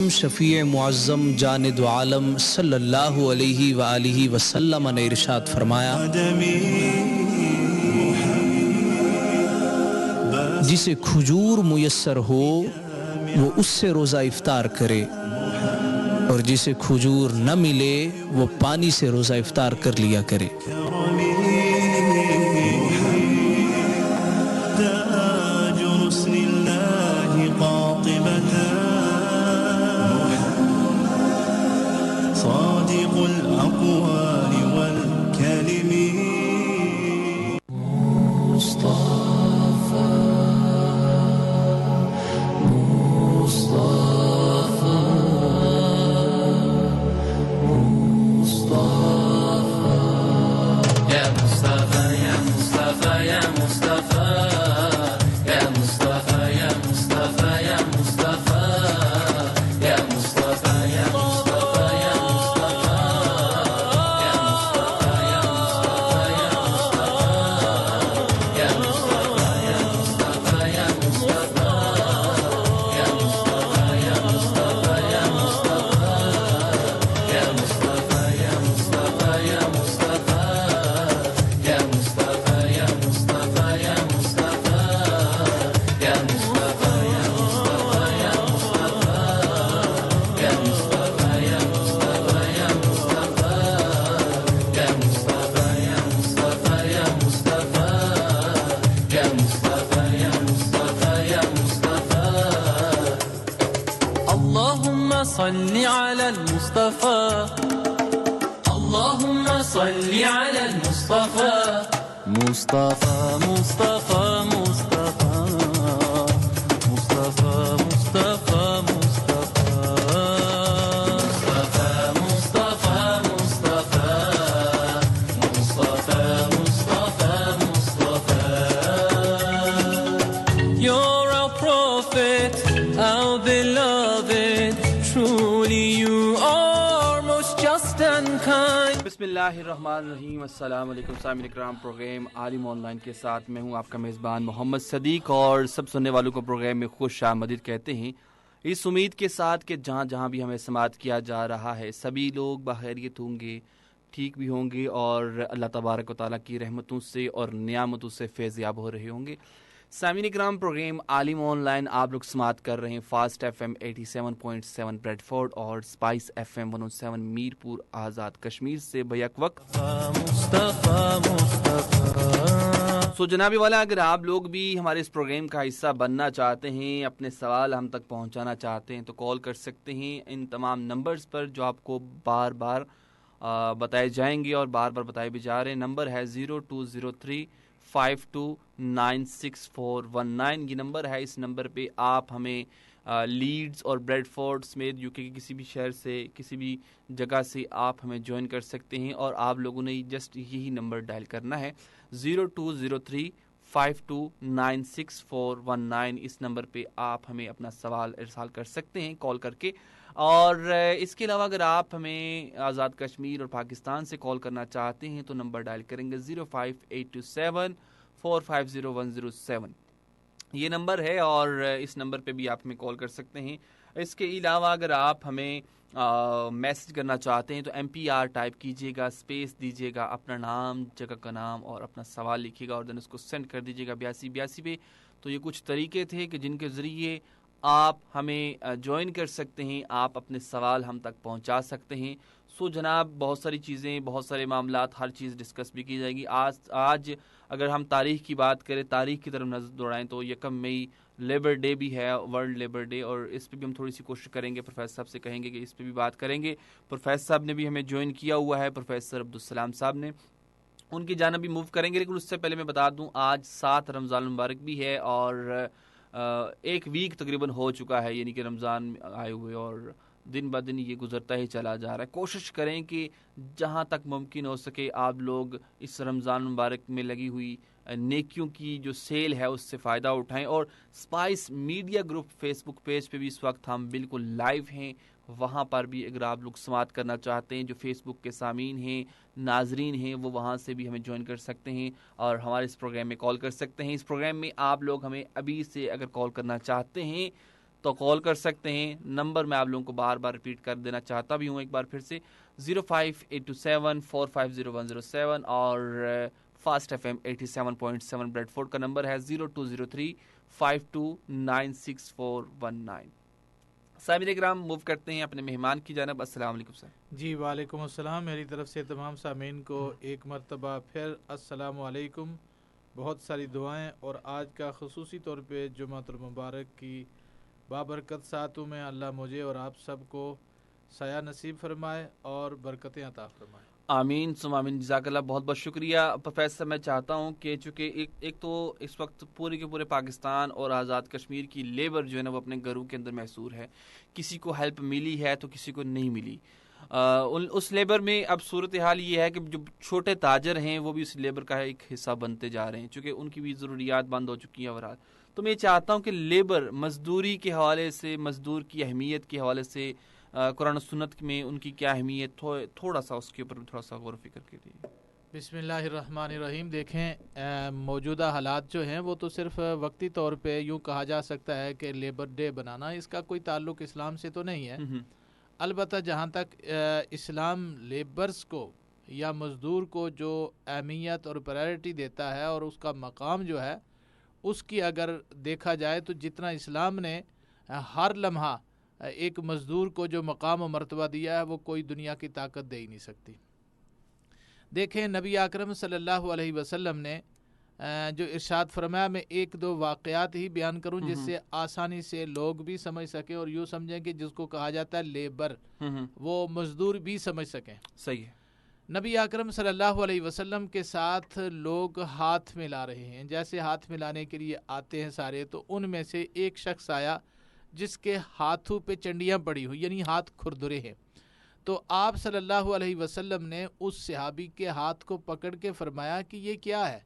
شفیع معظم جاند عالم صلی اللہ علیہ وآلہ وسلم نے ارشاد فرمایا، جسے کھجور میسر ہو وہ اس سے روزہ افطار کرے، اور جسے کھجور نہ ملے وہ پانی سے روزہ افطار کر لیا کرے۔ صادق الأقوال والكلم مصطفى مصطفى مصطفى يا مصطفى يا مصطفى يا مصطفى يا مصطفى يا مصطفى يا مصطفى يا مصطفى يا مصطفى يا صل على المصطفى اللهم صل على المصطفى مصطفى مصطفى مصطفى مصطفى مصطفى مصطفى مصطفى مصطفى مصطفى مصطفى You're our prophet, our beloved. Truly you are most just and kind. بسم اللہ الرحمن الرحیم۔ السلام علیکم سامعین اکرام، پروگرام عالم آن لائن کے ساتھ میں ہوں آپ کا میزبان محمد صدیق، اور سب سننے والوں کو پروگرام میں خوش آمدید کہتے ہیں، اس امید کے ساتھ کہ جہاں جہاں بھی ہمیں سماعت کیا جا رہا ہے سبھی لوگ بخیریت ہوں گے، ٹھیک بھی ہوں گے، اور اللہ تبارک و تعالیٰ کی رحمتوں سے اور نعمتوں سے فیض یاب ہو رہے ہوں گے۔ سامعین اکرام، پروگرام عالم آن لائن آپ لوگ سماعت کر رہے ہیں فاسٹ ایف ایم 87.7 بریڈ فورڈ اور اسپائس ایف ایم 107 میرپور آزاد کشمیر سے بیک وقت۔ سو جناب والا، اگر آپ لوگ بھی ہمارے اس پروگرام کا حصہ بننا چاہتے ہیں، اپنے سوال ہم تک پہنچانا چاہتے ہیں، تو کال کر سکتے ہیں ان تمام نمبرز پر جو آپ کو بار بار بتائے جائیں گے اور بار بار بتائے بھی جا رہے ہیں۔ نمبر ہے 0203529649، یہ نمبر ہے۔ اس نمبر پہ آپ ہمیں لیڈز اور بریڈ فورڈ سمیت یوکے کے کسی بھی شہر سے، کسی بھی جگہ سے آپ ہمیں جوائن کر سکتے ہیں، اور آپ لوگوں نے جسٹ یہی نمبر ڈائل کرنا ہے 0203529649۔ اس نمبر پہ آپ ہمیں اپنا سوال ارسال کر سکتے ہیں کال کر کے۔ اور اس کے علاوہ اگر آپ ہمیں آزاد کشمیر اور پاکستان سے کال کرنا چاہتے ہیں تو نمبر ڈائل کریں گے 05827450107، یہ نمبر ہے، اور اس نمبر پہ بھی آپ ہمیں کال کر سکتے ہیں۔ اس کے علاوہ اگر آپ ہمیں میسج کرنا چاہتے ہیں تو MPR ٹائپ کیجیے گا، اسپیس دیجیے گا، اپنا نام، جگہ کا نام اور اپنا سوال لکھیے گا، اور دین اس کو سینڈ کر دیجیے گا 8282 پہ۔ تو یہ کچھ طریقے تھے کہ جن کے ذریعے آپ ہمیں جوائن کر سکتے ہیں، آپ اپنے سوال ہم تک پہنچا سکتے ہیں۔ سو جناب، بہت ساری چیزیں، بہت سارے معاملات، ہر چیز ڈسکس بھی کی جائے گی۔ آج اگر ہم تاریخ کی بات کریں، تاریخ کی طرف نظر دوڑائیں، تو 1 مئی لیبر ڈے بھی ہے، ورلڈ لیبر ڈے، اور اس پہ بھی ہم تھوڑی سی کوشش کریں گے، پروفیسر صاحب سے کہیں گے کہ اس پہ بھی بات کریں گے۔ پروفیسر صاحب نے بھی ہمیں جوائن کیا ہوا ہے، پروفیسر عبدالسلام صاحب نے، ان کی جانب بھی موو کریں گے، لیکن اس سے پہلے میں بتا دوں آج 7 رمضان المبارک بھی ہے، اور ایک ویک تقریباً ہو چکا ہے، یعنی کہ رمضان آئے ہوئے، اور دن بہ دن یہ گزرتا ہی چلا جا رہا ہے۔ کوشش کریں کہ جہاں تک ممکن ہو سکے آپ لوگ اس رمضان مبارک میں لگی ہوئی نیکیوں کی جو سیل ہے اس سے فائدہ اٹھائیں، اور اسپائس میڈیا گروپ فیس بک پیج پہ بھی اس وقت ہم بالکل لائیو ہیں، وہاں پر بھی اگر آپ لوگ سماعت کرنا چاہتے ہیں، جو فیس بک کے سامعین ہیں، ناظرین ہیں، وہ وہاں سے بھی ہمیں جوائن کر سکتے ہیں اور ہمارے اس پروگرام میں کال کر سکتے ہیں۔ اس پروگرام میں آپ لوگ ہمیں ابھی سے اگر کال کرنا چاہتے ہیں تو کال کر سکتے ہیں. نمبر میں آپ لوگوں کو بار بار ریپیٹ کر دینا چاہتا بھی ہوں ایک بار پھر سے 05827450107 اور فاسٹ FM 87.7 بریڈ فورڈ کا نمبر ہے 0203529649. سامعین کرام موو کرتے ہیں اپنے مہمان کی جانب. السلام علیکم سر. جی وعلیکم السلام. میری طرف سے تمام سامعین کو ایک مرتبہ پھر السلام علیکم. بہت ساری دعائیں اور آج کا خصوصی طور پہ جمعۃ المبارک کی بابرکت ساتوں میں اللہ مجھے اور آپ سب کو سایہ نصیب فرمائے اور برکتیں عطا فرمائے. آمین ثم آمین. جزاک اللہ. بہت بہت شکریہ پروفیسر. میں چاہتا ہوں کہ چونکہ ایک تو اس وقت پورے کے پورے پاکستان اور آزاد کشمیر کی لیبر جو ہے نا وہ اپنے گھروں کے اندر محصور ہے. کسی کو ہیلپ ملی ہے تو کسی کو نہیں ملی. اس لیبر میں اب صورتحال یہ ہے کہ جو چھوٹے تاجر ہیں وہ بھی اس لیبر کا ایک حصہ بنتے جا رہے ہیں چونکہ ان کی بھی ضروریات بند ہو چکی ہیں. اور تو میں چاہتا ہوں کہ لیبر مزدوری کے حوالے سے, مزدور کی اہمیت کے حوالے سے قرآن و سنت میں ان کی کیا اہمیت, تھوڑا سا اس کے اوپر تھوڑا سا غور و فکر کیجیے. بسم اللہ الرحمن الرحیم. دیکھیں موجودہ حالات جو ہیں وہ تو صرف وقتی طور پہ یوں کہا جا سکتا ہے کہ لیبر ڈے بنانا, اس کا کوئی تعلق اسلام سے تو نہیں ہے. البتہ جہاں تک اسلام لیبرز کو یا مزدور کو جو اہمیت اور پرائرٹی دیتا ہے اور اس کا مقام جو ہے اس کی اگر دیکھا جائے تو جتنا اسلام نے ہر لمحہ ایک مزدور کو جو مقام و مرتبہ دیا ہے وہ کوئی دنیا کی طاقت دے ہی نہیں سکتی. دیکھیں نبی اکرم صلی اللہ علیہ وسلم نے جو ارشاد فرمایا, میں ایک دو واقعات ہی بیان کروں جس سے آسانی سے لوگ بھی سمجھ سکیں اور یوں سمجھیں کہ جس کو کہا جاتا ہے لیبر وہ مزدور بھی سمجھ سکیں. صحیح ہے. نبی اکرم صلی اللہ علیہ وسلم کے ساتھ لوگ ہاتھ ملا رہے ہیں. جیسے ہاتھ ملانے کے لیے آتے ہیں سارے, تو ان میں سے ایک شخص آیا جس کے ہاتھوں پہ چنڈیاں پڑی ہوئی, یعنی ہاتھ کھردرے ہیں. تو آپ صلی اللہ علیہ وسلم نے اس صحابی کے ہاتھ کو پکڑ کے فرمایا کہ یہ کیا ہے,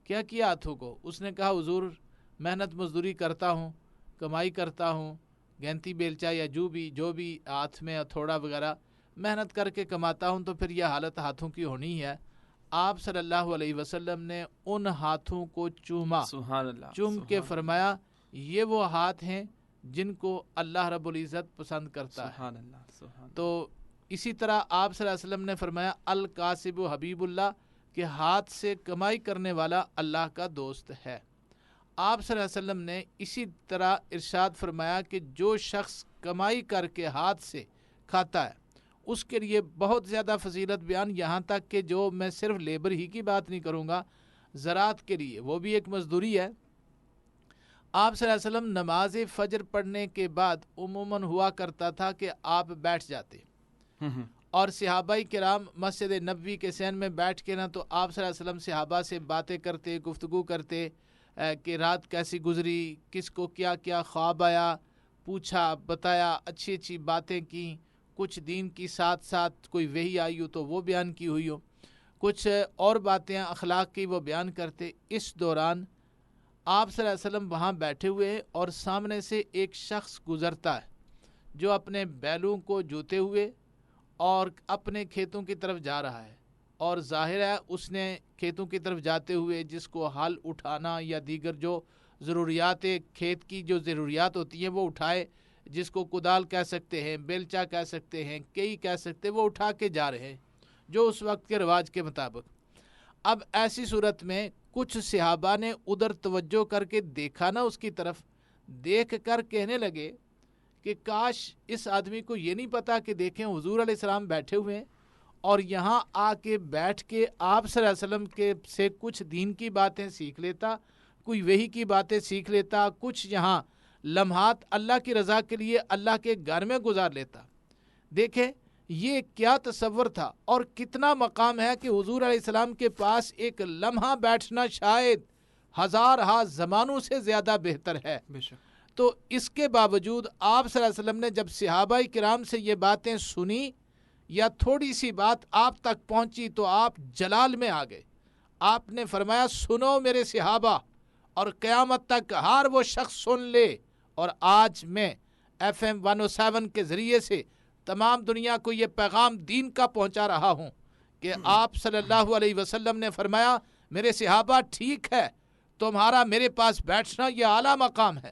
کیا کیا ہاتھوں کو؟ اس نے کہا حضور محنت مزدوری کرتا ہوں, کمائی کرتا ہوں, گینتی بیلچا یا جو بھی ہاتھ میں تھوڑا وغیرہ محنت کر کے کماتا ہوں, تو پھر یہ حالت ہاتھوں کی ہونی ہے. آپ صلی اللہ علیہ وسلم نے ان ہاتھوں کو چوما, سبحان اللہ, چوم کے فرمایا یہ وہ ہاتھ ہیں جن کو اللہ رب العزت پسند کرتا ہے. سبحان اللہ, سبحان. تو اسی طرح آپ صلی اللہ علیہ وسلم نے فرمایا الکاسب حبیب اللہ, کہ ہاتھ سے کمائی کرنے والا اللہ کا دوست ہے. آپ صلی اللہ علیہ وسلم نے اسی طرح ارشاد فرمایا کہ جو شخص کمائی کر کے ہاتھ سے کھاتا ہے اس کے لیے بہت زیادہ فضیلت بیان, یہاں تک کہ جو میں صرف لیبر ہی کی بات نہیں کروں گا, زراعت کے لیے وہ بھی ایک مزدوری ہے. آپ صلی اللہ علیہ وسلم نماز فجر پڑھنے کے بعد عموماً ہوا کرتا تھا کہ آپ بیٹھ جاتے اور صحابہ کرام مسجد نبوی کے صحن میں بیٹھ کے نا, تو آپ صلی اللہ علیہ وسلم صحابہ سے باتیں کرتے, گفتگو کرتے کہ رات کیسی گزری, کس کو کیا کیا خواب آیا, پوچھا, بتایا, اچھی اچھی باتیں کی. کچھ دین کی ساتھ ساتھ کوئی وحی آئی ہو تو وہ بیان کی ہوئی ہو, کچھ اور باتیں اخلاق کی وہ بیان کرتے. اس دوران آپ صلی اللہ علیہ وسلم وہاں بیٹھے ہوئے اور سامنے سے ایک شخص گزرتا ہے جو اپنے بیلوں کو جوتے ہوئے اور اپنے کھیتوں کی طرف جا رہا ہے, اور ظاہر ہے اس نے کھیتوں کی طرف جاتے ہوئے جس کو ہل اٹھانا یا دیگر جو ضروریات کھیت کی جو ضروریات ہوتی ہیں وہ اٹھائے, جس کو کدال کہہ سکتے ہیں, بیلچا کہہ سکتے ہیں, کئی کہہ سکتے ہیں, وہ اٹھا کے جا رہے ہیں جو اس وقت کے رواج کے مطابق. اب ایسی صورت میں کچھ صحابہ نے ادھر توجہ کر کے دیکھا نا اس کی طرف, دیکھ کر کہنے لگے کہ کاش اس آدمی کو یہ نہیں پتا کہ دیکھیں حضور علیہ السلام بیٹھے ہوئے ہیں اور یہاں آ کے بیٹھ کے آپ صلی اللہ علیہ وسلم کے سے کچھ دین کی باتیں سیکھ لیتا, کوئی وحی کی باتیں سیکھ لیتا, کچھ یہاں لمحات اللہ کی رضا کے لیے اللہ کے گھر میں گزار لیتا. دیکھیں یہ کیا تصور تھا اور کتنا مقام ہے کہ حضور علیہ السلام کے پاس ایک لمحہ بیٹھنا شاید ہزار زمانوں سے زیادہ بہتر ہے. تو اس کے باوجود آپ صلی اللہ علیہ وسلم نے جب صحابہ کرام سے یہ باتیں سنی یا تھوڑی سی بات آپ تک پہنچی تو آپ جلال میں آ گئے. آپ نے فرمایا سنو میرے صحابہ اور قیامت تک ہر وہ شخص سن لے. اور آج میں FM 107 کے ذریعے سے تمام دنیا کو یہ پیغام دین کا پہنچا رہا ہوں کہ آپ صلی اللہ علیہ وسلم نے فرمایا میرے صحابہ ٹھیک ہے تمہارا میرے پاس بیٹھنا یہ اعلیٰ مقام ہے,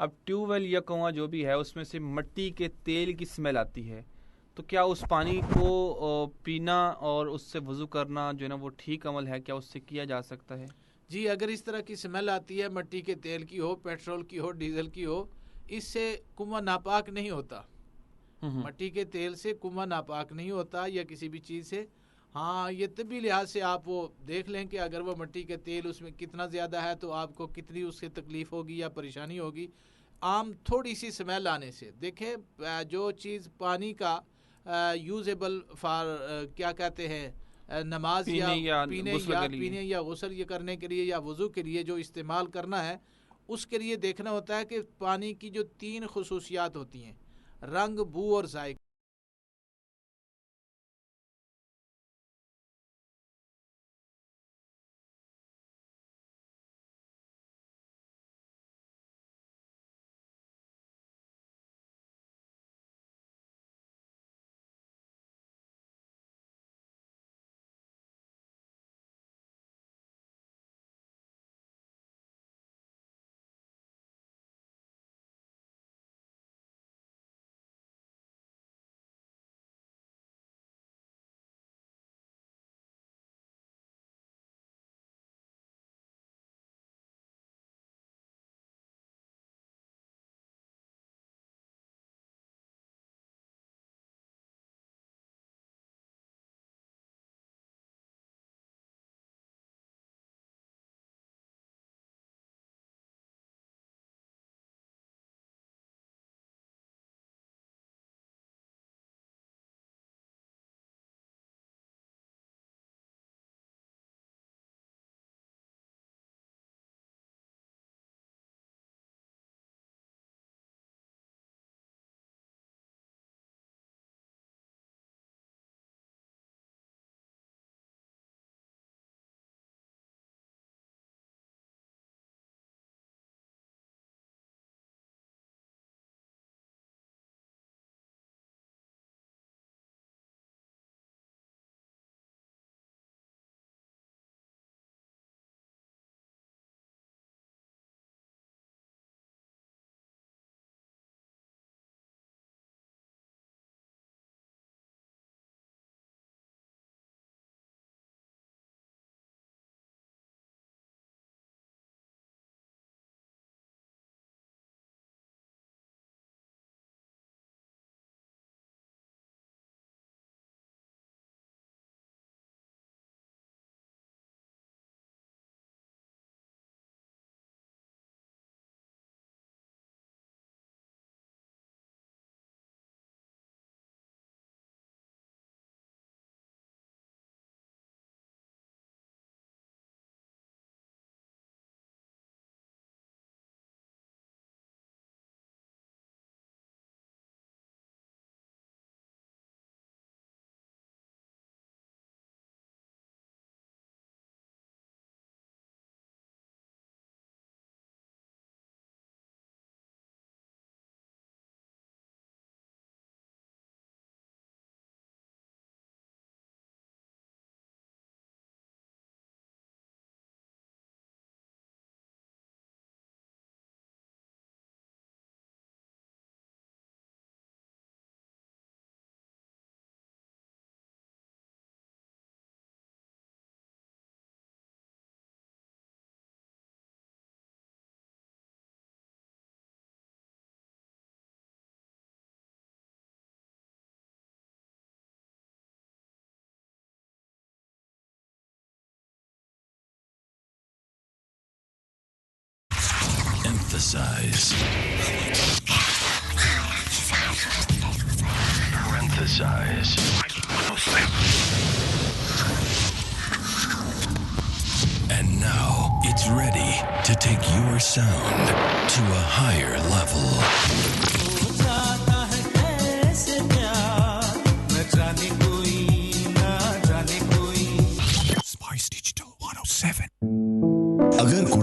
اب ٹیوب ویل یا کنواں جو بھی ہے اس میں سے مٹی کے تیل کی اسمیل آتی ہے، تو کیا اس پانی کو پینا اور اس سے وضو کرنا جو ہے نا وہ ٹھیک عمل ہے؟ کیا اس سے کیا جا سکتا ہے؟ جی، اگر اس طرح کی اسمیل آتی ہے، مٹی کے تیل کی ہو، پیٹرول کی ہو، ڈیزل کی ہو، اس سے کنواں ناپاک نہیں ہوتا. مٹی کے تیل سے کنواں ناپاک نہیں ہوتا یا کسی بھی چیز سے. ہاں، یہ طبی لحاظ سے آپ وہ دیکھ لیں کہ اگر وہ مٹی کے تیل اس میں کتنا زیادہ ہے تو آپ کو کتنی اس سے تکلیف ہوگی یا پریشانی ہوگی. عام تھوڑی سی اسمیل آنے سے دیکھیں، جو چیز پانی کا یوزیبل فار کیا کہتے ہیں، نماز پینے یا غسل یہ کرنے کے لیے یا وضو کے لیے جو استعمال کرنا ہے، اس کے لیے دیکھنا ہوتا ہے کہ پانی کی جو 3 خصوصیات ہوتی ہیں: رنگ، بو اور ذائقہ. Emphasize. Parenthesize. And now it's ready to take your sound to a higher level. Spice Digital 107. اگر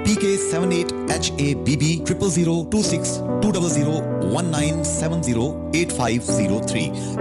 PK78HABB 00262001970850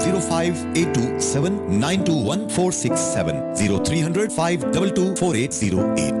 0582792147 0300 5224808।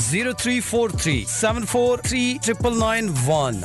0343743991।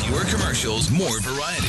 Fewer commercials, more variety.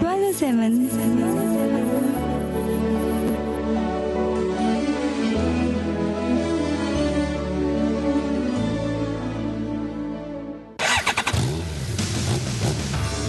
107।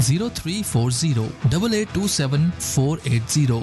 03408827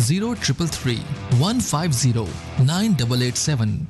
0333150987।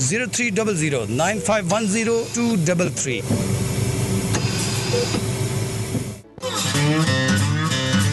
0300951023।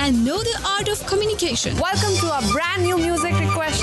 and know the art of communication, welcome to a brand new music request।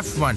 F1,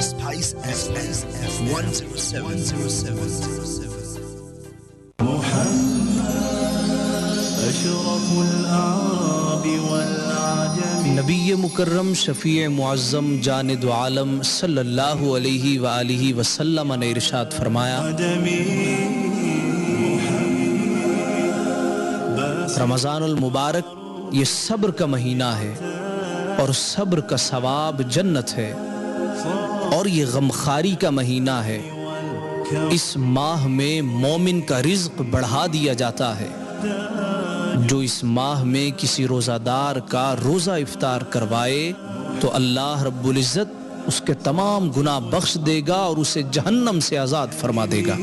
Spice FM 107. نبی مکرم شفیع معظم جان دو عالم صلی اللہ علیہ وآلہ وسلم نے ارشاد فرمایا رمضان المبارک یہ صبر کا مہینہ ہے اور صبر کا ثواب جنت ہے، اور یہ غمخاری کا مہینہ ہے، اس ماہ میں مومن کا رزق بڑھا دیا جاتا ہے۔ جو اس ماہ میں کسی روزہ دار کا روزہ افطار کروائے تو اللہ رب العزت اس کے تمام گناہ بخش دے گا اور اسے جہنم سے آزاد فرما دے گا۔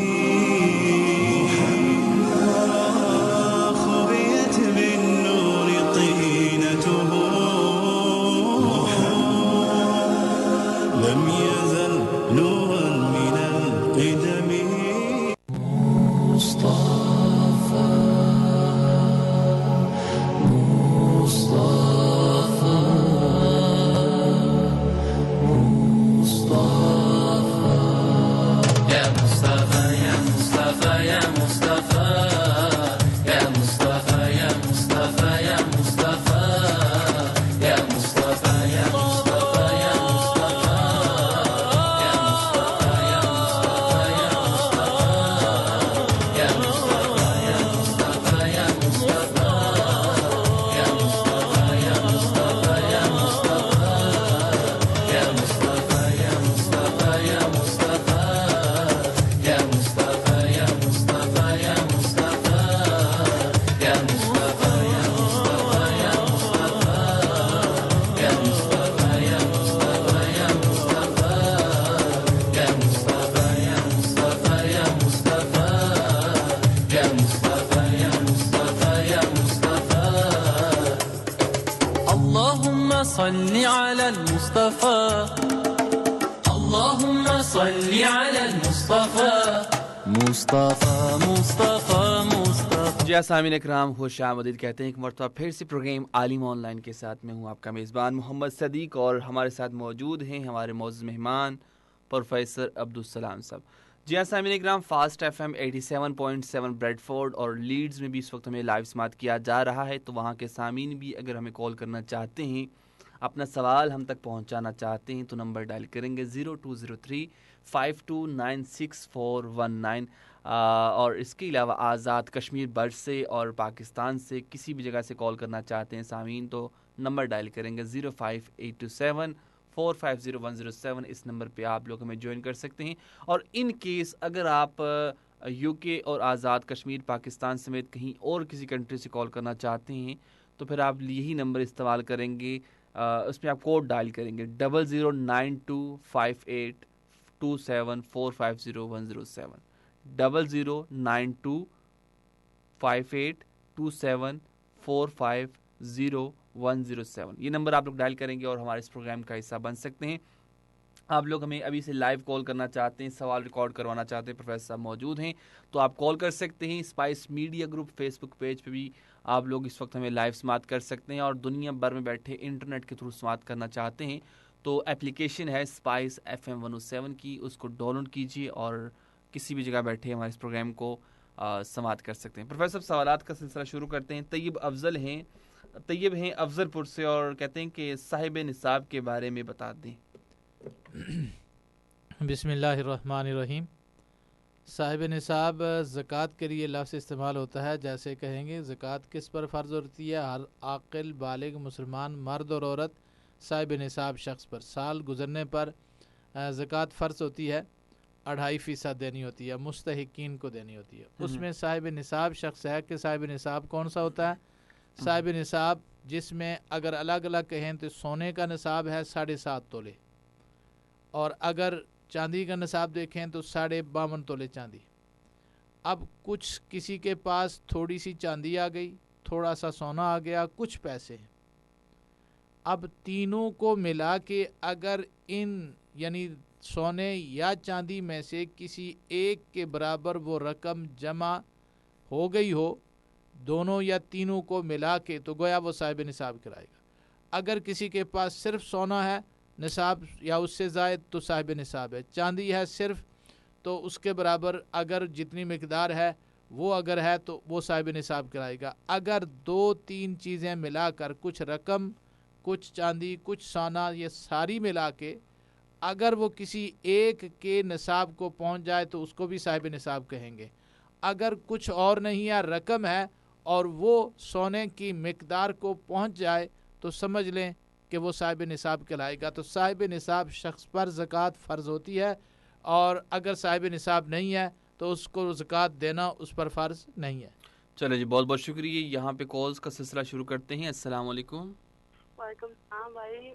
صل على المصطفى اللهم صل على المصطفى مصطفى مصطفى مصطفى۔ جی سامعین اکرام، خوش آمدید کہتے ہیں ایک مرتبہ پھر سے پروگرام عالم آن لائن کے ساتھ میں ہوں آپ کا میزبان محمد صدیق، اور ہمارے ساتھ موجود ہیں ہمارے معزز مہمان پروفیسر عبدالسلام صاحب۔ جی ہاں سامعین اکرام، فاسٹ ایف ایم 87.7 بریڈ فورڈ اور لیڈز میں بھی اس وقت ہمیں لائیو سماعت کیا جا رہا ہے، تو وہاں کے سامعین بھی اگر ہمیں کال کرنا چاہتے ہیں، اپنا سوال ہم تک پہنچانا چاہتے ہیں، تو نمبر ڈائل کریں گے 0203-5296-419، اور اس کے علاوہ آزاد کشمیر بر سے اور پاکستان سے کسی بھی جگہ سے کال کرنا چاہتے ہیں سامعین، تو نمبر ڈائل کریں گے 05827-450-107۔ اس نمبر پہ آپ لوگ ہمیں جوائن کر سکتے ہیں، اور ان کیس اگر آپ یو کے اور آزاد کشمیر پاکستان سمیت کہیں اور کسی کنٹری سے کال کرنا چاہتے ہیں، تو پھر آپ یہی نمبر استعمال کریں گے، اس میں آپ کوڈ ڈائل کریں گے 00925827450107 00925827450107۔ یہ نمبر آپ لوگ ڈائل کریں گے اور ہمارے اس پروگرام کا حصہ بن سکتے ہیں۔ آپ لوگ ہمیں ابھی سے لائیو کال کرنا چاہتے ہیں، سوال ریکارڈ کروانا چاہتے ہیں، پروفیسر صاحب موجود ہیں تو آپ کال کر سکتے ہیں۔ اسپائس میڈیا گروپ فیس بک پیج پہ بھی آپ لوگ اس وقت ہمیں لائیو سماعت کر سکتے ہیں، اور دنیا بھر میں بیٹھے انٹرنیٹ کے تھرو سماعت کرنا چاہتے ہیں تو اپلیکیشن ہے اسپائس FM 107 کی، اس کو ڈاؤن لوڈ کیجیے اور کسی بھی جگہ بیٹھے ہمارے اس پروگرام کو سماعت کر سکتے ہیں۔ پروفیسر صاحب، سوالات کا سلسلہ شروع کرتے ہیں۔ طیب ہیں افضل پور سے، اور کہتے ہیں کہ صاحب نصاب کے بارے میں بتا دیں۔ بسم اللہ الرحمن الرحیم۔ صاحب نصاب زکوٰۃ کے لیے لفظ استعمال ہوتا ہے، جیسے کہیں گے زکوٰۃ کس پر فرض ہوتی ہے؟ ہر عاقل بالغ مسلمان مرد اور عورت صاحب نصاب شخص پر سال گزرنے پر زکوٰۃ فرض ہوتی ہے، 2.5% دینی ہوتی ہے، مستحقین کو دینی ہوتی ہے۔ اس میں صاحب نصاب شخص ہے کہ صاحب نصاب کون سا ہوتا ہے؟ صاحب نصاب جس میں اگر الگ الگ کہیں تو سونے کا نصاب ہے 7.5 تولے، اور اگر چاندی کا نصاب دیکھیں تو 52.5 تولے چاندی۔ اب کچھ کسی کے پاس تھوڑی سی چاندی آ گئی، تھوڑا سا سونا آ گیا، کچھ پیسے ہیں، اب تینوں کو ملا کے اگر ان یعنی سونے یا چاندی میں سے کسی ایک کے برابر وہ رقم جمع ہو گئی ہو، دونوں یا تینوں کو ملا کے، تو گویا وہ صاحب نصاب کرائے گا۔ اگر کسی کے پاس صرف سونا ہے نصاب یا اس سے زائد تو صاحب نصاب ہے، چاندی ہے صرف تو اس کے برابر اگر جتنی مقدار ہے وہ اگر ہے تو وہ صاحب نصاب کہلائے گا. اگر 2-3 چیزیں ملا کر کچھ رقم کچھ چاندی کچھ سونا یہ ساری ملا کے اگر وہ کسی ایک کے نصاب کو پہنچ جائے تو اس کو بھی صاحب نصاب کہیں گے. اگر کچھ اور نہیں ہے رقم ہے اور وہ سونے کی مقدار کو پہنچ جائے تو سمجھ لیں کہ وہ صاحب نصاب کہلائے گا. تو صاحب نصاب شخص پر زکوٰۃ فرض ہوتی ہے اور اگر صاحب نصاب نہیں ہے تو اس کو زکوٰۃ دینا اس پر فرض نہیں ہے. چلے جی بہت بہت شکریہ. یہاں پہ کالز کا سلسلہ شروع کرتے ہیں. السلام علیکم. وعلیکم السلام بھائی,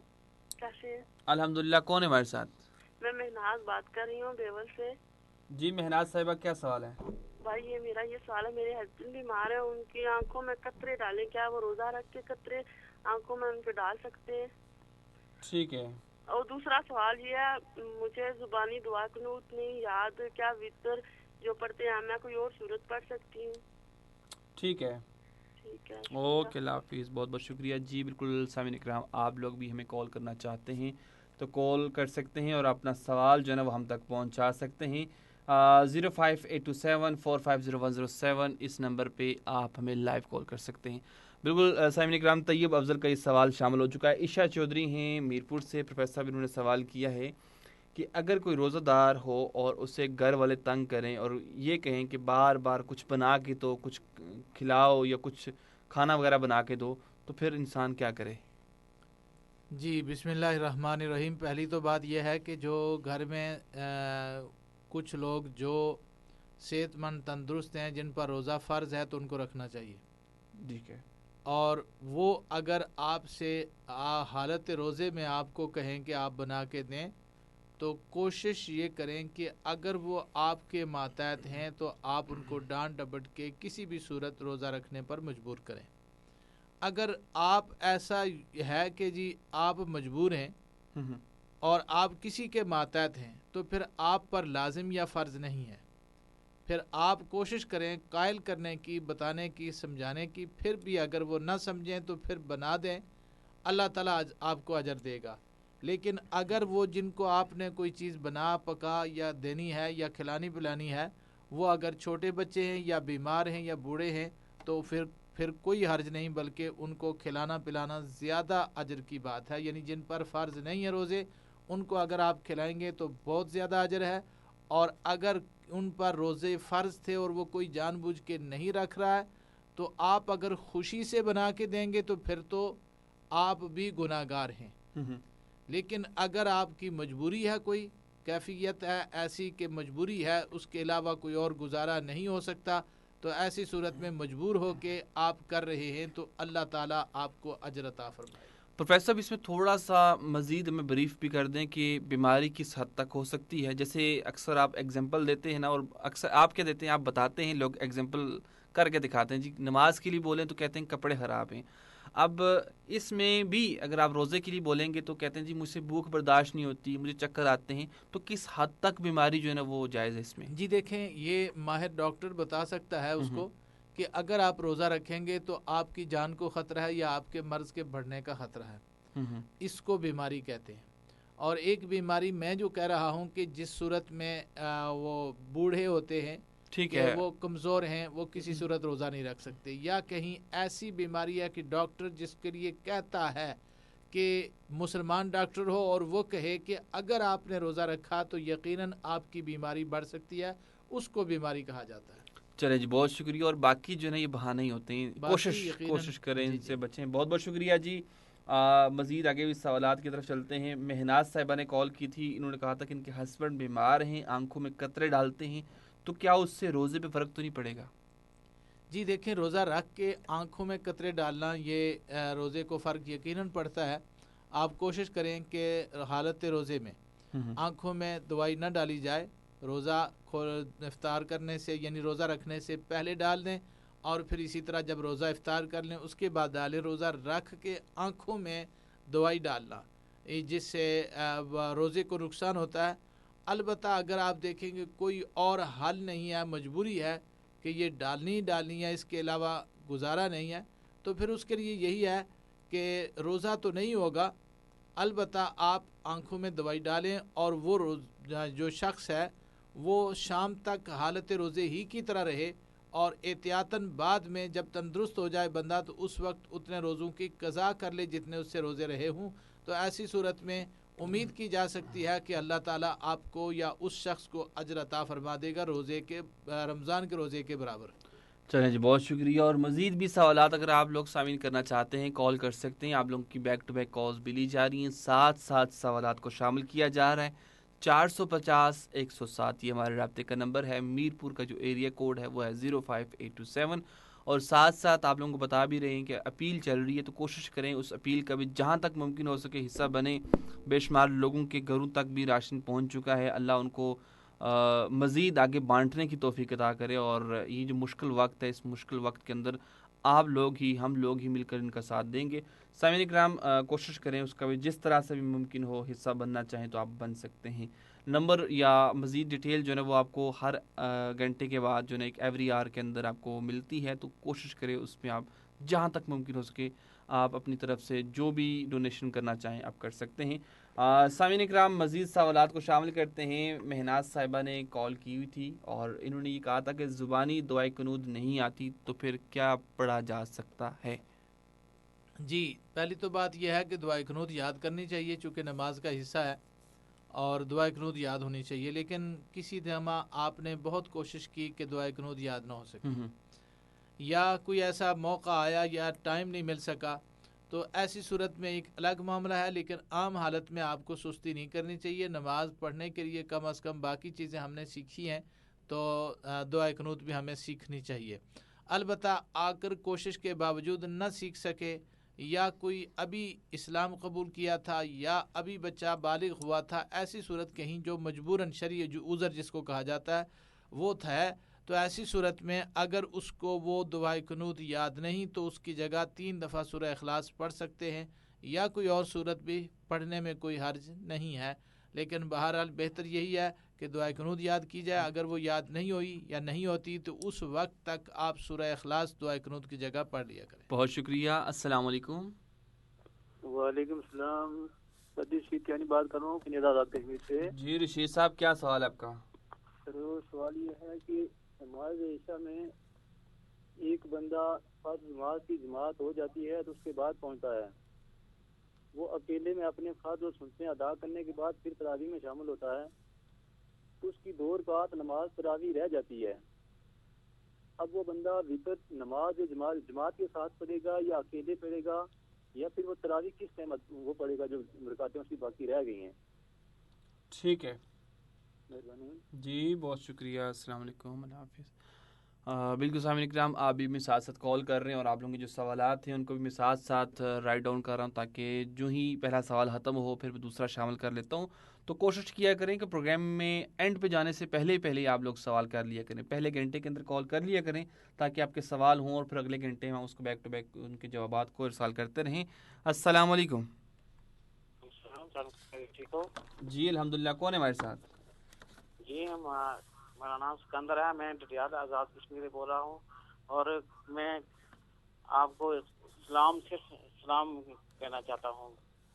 کیسے ہیں؟ الحمدللہ. کون ہے ہمارے ساتھ؟ میں مہناز بات کر رہی ہوں بیول سے. جی مہناز صاحبہ کیا سوال ہے؟ بھائی یہ سوال ہے, میرے ہسبینڈ بیمار ہیں, ان کی آنکھوں میں قطرے ڈالیں, کیا وہ روزہ رکھ کے قطرے آنکھوں میں ان پہ ڈال سکتے ہیں؟ ٹھیک ہے. اور دوسرا سوال یہ ہے, مجھے زبانی دعا قنوت نہیں یاد, کیا وطر جو پڑھتے ہیں میں کوئی اور صورت پڑھ سکتی ہوں؟ ٹھیک ہے. اوکے اللہ حافظ. بہت بہت شکریہ. جی بالکل سامعین اکرام, آپ لوگ بھی ہمیں کال کرنا چاہتے ہیں تو کال کر سکتے ہیں اور اپنا سوال جو ہے نا وہ ہم تک پہنچا سکتے ہیں. 05827450107 اس نمبر پہ آپ ہمیں لائیو کال کر سکتے ہیں. بالکل سامعین اکرام, طیب افضل کا یہ سوال شامل ہو چکا ہے. عشا چودھری ہیں میرپور سے. پروفیسر صاحب انہوں نے سوال کیا ہے کہ اگر کوئی روزہ دار ہو اور اسے گھر والے تنگ کریں اور یہ کہیں کہ بار بار کچھ بنا کے تو کچھ کھلاؤ یا کچھ کھانا وغیرہ بنا کے دو, تو پھر انسان کیا کرے؟ جی بسم اللہ الرحمن الرحیم. پہلی تو بات یہ ہے کہ جو گھر میں کچھ لوگ جو صحت مند تندرست ہیں جن پر روزہ فرض ہے تو ان کو رکھنا چاہیے. ٹھیک ہے. اور وہ اگر آپ سے حالت روزے میں آپ کو کہیں کہ آپ بنا کے دیں تو کوشش یہ کریں کہ اگر وہ آپ کے ماتحت ہیں تو آپ ان کو ڈانٹ ڈپٹ کے کسی بھی صورت روزہ رکھنے پر مجبور کریں. اگر آپ ایسا ہے کہ جی آپ مجبور ہیں اور آپ کسی کے ماتحت ہیں تو پھر آپ پر لازم یا فرض نہیں ہے. پھر آپ کوشش کریں قائل کرنے کی, بتانے کی, سمجھانے کی. پھر بھی اگر وہ نہ سمجھیں تو پھر بنا دیں, اللہ تعالیٰ آپ کو اجر دے گا. لیکن اگر وہ جن کو آپ نے کوئی چیز بنا پکا یا دینی ہے یا کھلانی پلانی ہے وہ اگر چھوٹے بچے ہیں یا بیمار ہیں یا بوڑھے ہیں تو پھر کوئی حرج نہیں, بلکہ ان کو کھلانا پلانا زیادہ اجر کی بات ہے. یعنی جن پر فرض نہیں ہے روزے ان کو اگر آپ کھلائیں گے تو بہت زیادہ اجر ہے. اور اگر ان پر روزے فرض تھے اور وہ کوئی جان بوجھ کے نہیں رکھ رہا ہے تو آپ اگر خوشی سے بنا کے دیں گے تو پھر تو آپ بھی گناہ گار ہیں. لیکن اگر آپ کی مجبوری ہے, کوئی کیفیت ہے ایسی کہ مجبوری ہے, اس کے علاوہ کوئی اور گزارا نہیں ہو سکتا, تو ایسی صورت میں مجبور ہو کے آپ کر رہے ہیں تو اللہ تعالیٰ آپ کو اجر عطا فرمائے. پروفیسر صاحب اس میں تھوڑا سا مزید ہمیں بریف بھی کر دیں کہ بیماری کس حد تک ہو سکتی ہے. جیسے اکثر آپ ایگزامپل دیتے ہیں نا, اور اکثر آپ کیا دیتے ہیں, آپ بتاتے ہیں, لوگ ایگزامپل کر کے دکھاتے ہیں. جی نماز کے لیے بولیں تو کہتے ہیں کپڑے خراب ہیں. اب اس میں بھی اگر آپ روزے کے لیے بولیں گے تو کہتے ہیں جی مجھ سے بھوک برداشت نہیں ہوتی, مجھے چکر آتے ہیں, تو کس حد تک بیماری جو ہے نا وہ جائز ہے اس میں؟ جی دیکھیں, یہ ماہر ڈاکٹر بتا سکتا ہے اس کو کہ اگر آپ روزہ رکھیں گے تو آپ کی جان کو خطرہ ہے یا آپ کے مرض کے بڑھنے کا خطرہ ہے, اس کو بیماری کہتے ہیں. اور ایک بیماری میں جو کہہ رہا ہوں کہ جس صورت میں وہ بوڑھے ہوتے ہیں, ٹھیک ہے, وہ کمزور ہیں, وہ کسی صورت روزہ نہیں رکھ سکتے. یا کہیں ایسی بیماری ہے کہ ڈاکٹر جس کے لیے کہتا ہے کہ مسلمان ڈاکٹر ہو اور وہ کہے کہ اگر آپ نے روزہ رکھا تو یقیناً آپ کی بیماری بڑھ سکتی ہے, اس کو بیماری کہا جاتا ہے. چلے جی بہت شکریہ. اور باقی جو ہے نا یہ بہانے ہی ہوتے ہیں, کوشش کریں ان سے بچیں. بہت بہت شکریہ جی. مزید آگے بھی سوالات کی طرف چلتے ہیں. مہناز صاحبہ نے کال کی تھی, انہوں نے کہا تھا کہ ان کے ہسبینڈ بیمار ہیں, آنکھوں میں قطرے ڈالتے ہیں, تو کیا اس سے روزے پہ فرق تو نہیں پڑے گا؟ جی دیکھیں, روزہ رکھ کے آنکھوں میں قطرے ڈالنا یہ روزے کو فرق یقیناً پڑتا ہے. آپ کوشش کریں کہ حالت روزے میں آنکھوں میں دوائی نہ ڈالی جائے. روزہ افطار کرنے سے یعنی روزہ رکھنے سے پہلے ڈال دیں, اور پھر اسی طرح جب روزہ افطار کر لیں اس کے بعد ڈالیں. روزہ رکھ کے آنکھوں میں دوائی ڈالنا جس سے روزے کو نقصان ہوتا ہے. البتہ اگر آپ دیکھیں گے کوئی اور حل نہیں ہے, مجبوری ہے کہ یہ ڈالنی ہے, اس کے علاوہ گزارا نہیں ہے, تو پھر اس کے لیے یہی ہے کہ روزہ تو نہیں ہوگا, البتہ آپ آنکھوں میں دوائی ڈالیں اور وہ جو شخص ہے وہ شام تک حالت روزے ہی کی طرح رہے اور احتیاطاً بعد میں جب تندرست ہو جائے بندہ تو اس وقت اتنے روزوں کی قضا کر لے جتنے اس سے روزے رہے ہوں. تو ایسی صورت میں امید کی جا سکتی ہے کہ اللہ تعالیٰ آپ کو یا اس شخص کو اجر عطا فرما دے گا روزے کے رمضان کے روزے کے برابر. چلیں جی، بہت شکریہ. اور مزید بھی سوالات اگر آپ لوگ شامل کرنا چاہتے ہیں کال کر سکتے ہیں. آپ لوگوں کی بیک ٹو بیک کالز بھی لی جا رہی ہیں، ساتھ ساتھ سوالات کو شامل کیا جا رہا ہے. 450-107 یہ ہمارے رابطے کا نمبر ہے. میرپور کا جو ایریا کوڈ ہے وہ ہے 05827. اور ساتھ ساتھ آپ لوگوں کو بتا بھی رہے ہیں کہ اپیل چل رہی ہے، تو کوشش کریں اس اپیل کا بھی جہاں تک ممکن ہو سکے حصہ بنیں. بے شمار لوگوں کے گھروں تک بھی راشن پہنچ چکا ہے. اللہ ان کو مزید آگے بانٹنے کی توفیق عطا کرے. اور یہ جو مشکل وقت ہے، اس مشکل وقت کے اندر آپ لوگ ہی، ہم لوگ ہی مل کر ان کا ساتھ دیں گے. سامعین کرام، کوشش کریں اس کا بھی جس طرح سے بھی ممکن ہو حصہ بننا چاہیں تو آپ بن سکتے ہیں. نمبر یا مزید ڈیٹیل جو ہے وہ آپ کو ہر گھنٹے کے بعد جو ہے ایک ایوری آور کے اندر آپ کو ملتی ہے. تو کوشش کریں اس میں آپ جہاں تک ممکن ہو سکے آپ اپنی طرف سے جو بھی ڈونیشن کرنا چاہیں آپ کر سکتے ہیں. سامعین اکرام، مزید سوالات کو شامل کرتے ہیں. مہناز صاحبہ نے کال کی ہوئی تھی اور انہوں نے یہ کہا تھا کہ زبانی دعائے قنوت نہیں آتی تو پھر کیا پڑھا جا سکتا ہے؟ جی، پہلی تو بات یہ ہے کہ دعائے قنوت یاد کرنی چاہیے چونکہ نماز کا حصہ ہے اور دعائے قنوت یاد ہونی چاہیے. لیکن کسی دمہ آپ نے بہت کوشش کی کہ دعائے قنوت یاد نہ ہو سکے یا کوئی ایسا موقع آیا یا ٹائم نہیں مل سکا، تو ایسی صورت میں ایک الگ معاملہ ہے. لیکن عام حالت میں آپ کو سستی نہیں کرنی چاہیے. نماز پڑھنے کے لیے کم از کم باقی چیزیں ہم نے سیکھی ہیں تو دعائے قنوت بھی ہمیں سیکھنی چاہیے. البتہ آ کر کوشش کے باوجود نہ سیکھ سکے یا کوئی ابھی اسلام قبول کیا تھا یا ابھی بچہ بالغ ہوا تھا، ایسی صورت کہیں جو مجبوراً شرعی جو عذر جس کو کہا جاتا ہے وہ تھا، تو ایسی صورت میں اگر اس کو وہ دعائے قنوت یاد نہیں تو اس کی جگہ 3 دفعہ سورہ اخلاص پڑھ سکتے ہیں یا کوئی اور صورت بھی پڑھنے میں کوئی حرج نہیں ہے. لیکن بہرحال بہتر یہی ہے کہ دعائے قنوت یاد کی جائے. اگر وہ یاد نہیں ہوئی یا نہیں ہوتی تو اس وقت تک آپ سورہ اخلاص دعائے قنوت کی جگہ پڑھ لیا کریں. بہت شکریہ. السلام علیکم. وعلیکم السلام. رشید یعنی بات کر رہا ہوں کنیڈا آزاد کشمیر سے. جی رشید صاحب، کیا سوال ہے آپ کا؟ سوال یہ ہے کہ نماز عشاء میں ایک بندہ فرض نماز کی جماعت ہو جاتی ہے تو اس کے بعد پہنچتا ہے، وہ اکیلے میں اپنے فرض و سنتیں ادا کرنے کے بعد پھر تراویح میں شامل ہوتا ہے، تو اس کی 2 رکعت نماز تراویح رہ جاتی ہے. اب وہ بندہ وتر نماز جماعت کے ساتھ پڑھے گا یا اکیلے پڑھے گا یا پھر وہ تراویح کس ٹائم وہ پڑھے گا جو رکعتیں اس کی باقی رہ گئی ہیں؟ ٹھیک ہے جی، بہت شکریہ. السلام علیکم، اللہ حافظ. بالکل سامعین کرام، آپ بھی میں ساتھ ساتھ کال کر رہے ہیں اور آپ لوگوں کے جو سوالات ہیں ان کو بھی میں ساتھ ساتھ رائٹ ڈاؤن کر رہا ہوں تاکہ جو ہی پہلا سوال ختم ہو پھر دوسرا شامل کر لیتا ہوں. تو کوشش کیا کریں کہ پروگرام میں اینڈ پہ جانے سے پہلے آپ لوگ سوال کر لیا کریں، پہلے گھنٹے کے اندر کال کر لیا کریں تاکہ آپ کے سوال ہوں اور پھر اگلے گھنٹے میں اس کو بیک ٹو بیک ان کے جوابات کو ارسال کرتے رہیں. السلام علیکم. ٹھیک ہو؟ جی الحمدللہ. کون ہے ہمارے ساتھ؟ جی میرا نام سکندر ہے، میں ڈڈیال آزاد کشمیر سے بول رہا ہوں اور میں آپ کو صرف سلام کہنا چاہتا ہوں.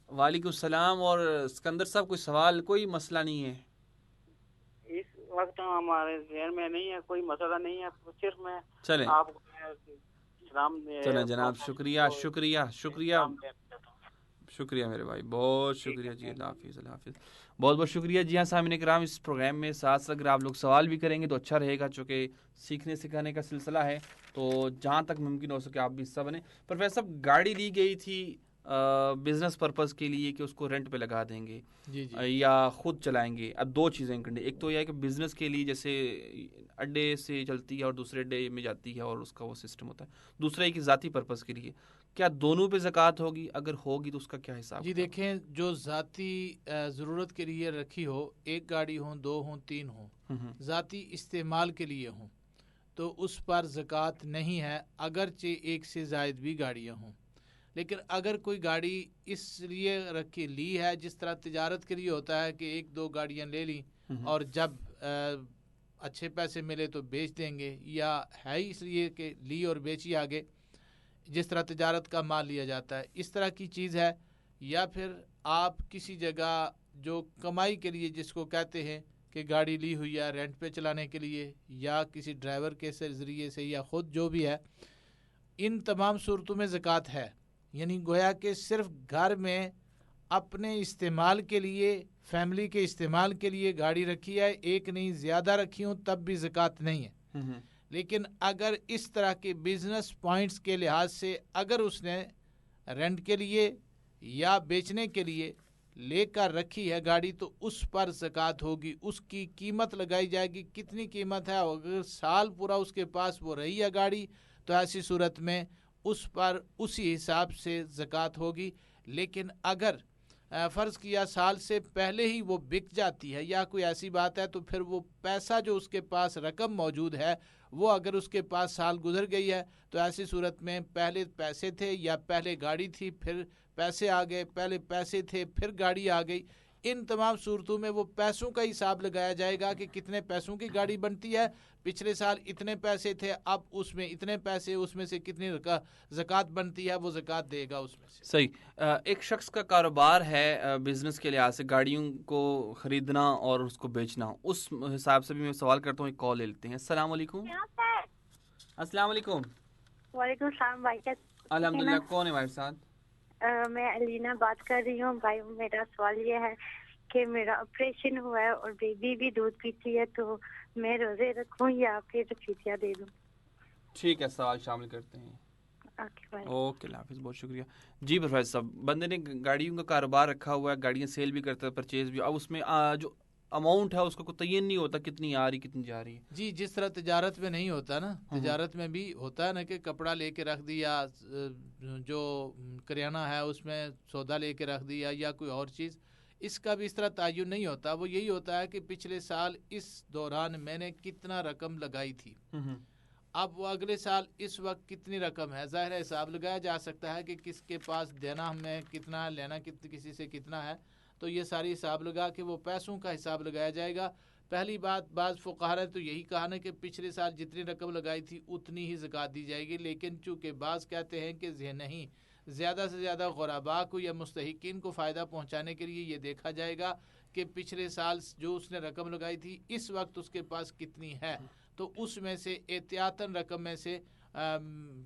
وعلیکم السلام. اور سکندر صاحب کوئی سوال، کوئی مسئلہ نہیں ہے اس وقت ہمارے ذہن میں نہیں ہے، کوئی مسئلہ نہیں ہے، صرف میں آپ کو سلام. چلیں جناب، شکریہ میرے بھائی، بہت شکریہ. جی اللہ حافظ. اللہ حافظ. بہت بہت شکریہ. جی ہاں سامعین کرام، اس پروگرام میں ساتھ اگر آپ لوگ سوال بھی کریں گے تو اچھا رہے گا چونکہ سیکھنے سکھانے کا سلسلہ ہے، تو جہاں تک ممکن ہو سکے آپ بھی حصہ بنیں. پروفیسر صاحب، گاڑی لی گئی تھی بزنس پرپز کے لیے کہ اس کو رینٹ پہ لگا دیں گے یا خود چلائیں گے. اب 2 چیزیں کرنی، ایک تو یہ ہے کہ بزنس کے لیے جیسے اڈے سے چلتی ہے اور دوسرے اڈے میں جاتی ہے اور اس کا وہ سسٹم ہوتا ہے، دوسرا ایک ذاتی پرپز کے لیے، کیا دونوں پہ زکوٰۃ ہوگی؟ اگر ہوگی تو اس کا کیا حساب؟ جی دیکھیں، جو ذاتی ضرورت کے لیے رکھی ہو، 1 گاڑی ہوں، 2 ہوں، 3 ہوں، ذاتی استعمال کے لیے ہوں تو اس پر زکوٰۃ نہیں ہے اگرچہ 1 سے زائد بھی گاڑیاں ہوں. لیکن اگر کوئی گاڑی اس لیے لی ہے جس طرح تجارت کے لیے ہوتا ہے کہ 1-2 گاڑیاں لے لیں اور جب اچھے پیسے ملے تو بیچ دیں گے، یا ہے اس لیے کہ لی اور بیچی آگے، جس طرح تجارت کا مال لیا جاتا ہے اس طرح کی چیز ہے، یا پھر آپ کسی جگہ جو کمائی کے لیے جس کو کہتے ہیں کہ گاڑی لی ہوئی ہے رینٹ پہ چلانے کے لیے یا کسی ڈرائیور کے ذریعے سے یا خود جو بھی ہے، ان تمام صورتوں میں زکوٰۃ ہے. یعنی گویا کہ صرف گھر میں اپنے استعمال کے لیے، فیملی کے استعمال کے لیے گاڑی رکھی ہے، ایک نہیں زیادہ رکھی ہوں، تب بھی زکوٰۃ نہیں ہے. لیکن اگر اس طرح کے بزنس پوائنٹس کے لحاظ سے اگر اس نے رینٹ کے لیے یا بیچنے کے لیے لے کر رکھی ہے گاڑی تو اس پر زکوٰۃ ہوگی. اس کی قیمت لگائی جائے گی، کتنی قیمت ہے، اگر سال پورا اس کے پاس وہ رہی ہے گاڑی تو ایسی صورت میں اس پر اسی حساب سے زکوٰۃ ہوگی. لیکن اگر فرض کیا سال سے پہلے ہی وہ بک جاتی ہے یا کوئی ایسی بات ہے تو پھر وہ پیسہ جو اس کے پاس رقم موجود ہے وہ اگر اس کے پاس سال گزر گئی ہے تو ایسی صورت میں پہلے پیسے تھے یا پہلے گاڑی تھی پھر پیسے آ گئے، پہلے پیسے تھے پھر گاڑی آ گئی، ان تمام صورتوں میں وہ پیسوں کا حساب لگایا جائے گا کہ کتنے پیسوں کی گاڑی بنتی ہے. پچھلے سال اتنے پیسے تھے، اب اس میں اتنے پیسے، اس میں سے کتنی زکوٰۃ بنتی ہے وہ زکوٰۃ دے گا اس میں سے. صحیح. ایک شخص کا کاروبار ہے بزنس کے لحاظ سے گاڑیوں کو خریدنا اور اس کو بیچنا، اس حساب سے بھی میں سوال کرتا ہوں. ایک کال لے لیتے ہیں. السلام علیکم. السلام علیکم. وعلیکم السلام بھائی. الحمدللہ. کون ہے ہمارے ساتھ؟ میں علینا بات کر رہی ہوں. بھائی میرا سوال یہ ہے کہ میرا آپریشن ہوا ہے اور بیبی بھی دودھ پیتی ہے، تو میں روزے رکھوں یا پھر فدیہ دے دوں؟ ٹھیک ہے، سوال شامل کرتے ہیں. اوکے، اللہ حافظ، بہت شکریہ. جی پروفیسر صاحب، بندے نے گاڑیوں کا کاروبار رکھا ہوا ہے، گاڑیاں سیل بھی کرتا ہے، پرچیز بھی. اب اس میں جو اماؤنٹ ہے اس کو کوئی تعین نہیں ہوتا کتنی آ رہی کتنی جا رہی ہے. جی، جس طرح تجارت میں نہیں ہوتا نا، تجارت میں بھی ہوتا ہے نا کہ کپڑا لے کے رکھ دیا، جو کریانہ ہے اس میں سودا لے کے رکھ دیا یا کوئی اور چیز، اس کا بھی اس طرح تعین نہیں ہوتا. وہ یہی ہوتا ہے کہ پچھلے سال اس دوران میں نے کتنا رقم لگائی تھی، اب وہ اگلے سال اس وقت کتنی رقم ہے. ظاہر حساب لگایا جا سکتا ہے کہ کس کے پاس دینا ہمیں کتنا، لینا کسی سے کتنا ہے، تو یہ ساری حساب لگا کے وہ پیسوں کا حساب لگایا جائے گا. پہلی بات، بعض فقہاء نے تو یہی کہا نا کہ پچھلے سال جتنی رقم لگائی تھی اتنی ہی زکوٰۃ دی جائے گی. لیکن چونکہ بعض کہتے ہیں کہ نہیں، زیادہ سے زیادہ غرباء کو یا مستحقین کو فائدہ پہنچانے کے لیے یہ دیکھا جائے گا کہ پچھلے سال جو اس نے رقم لگائی تھی اس وقت اس کے پاس کتنی ہے، تو اس میں سے احتیاطاً رقم میں سے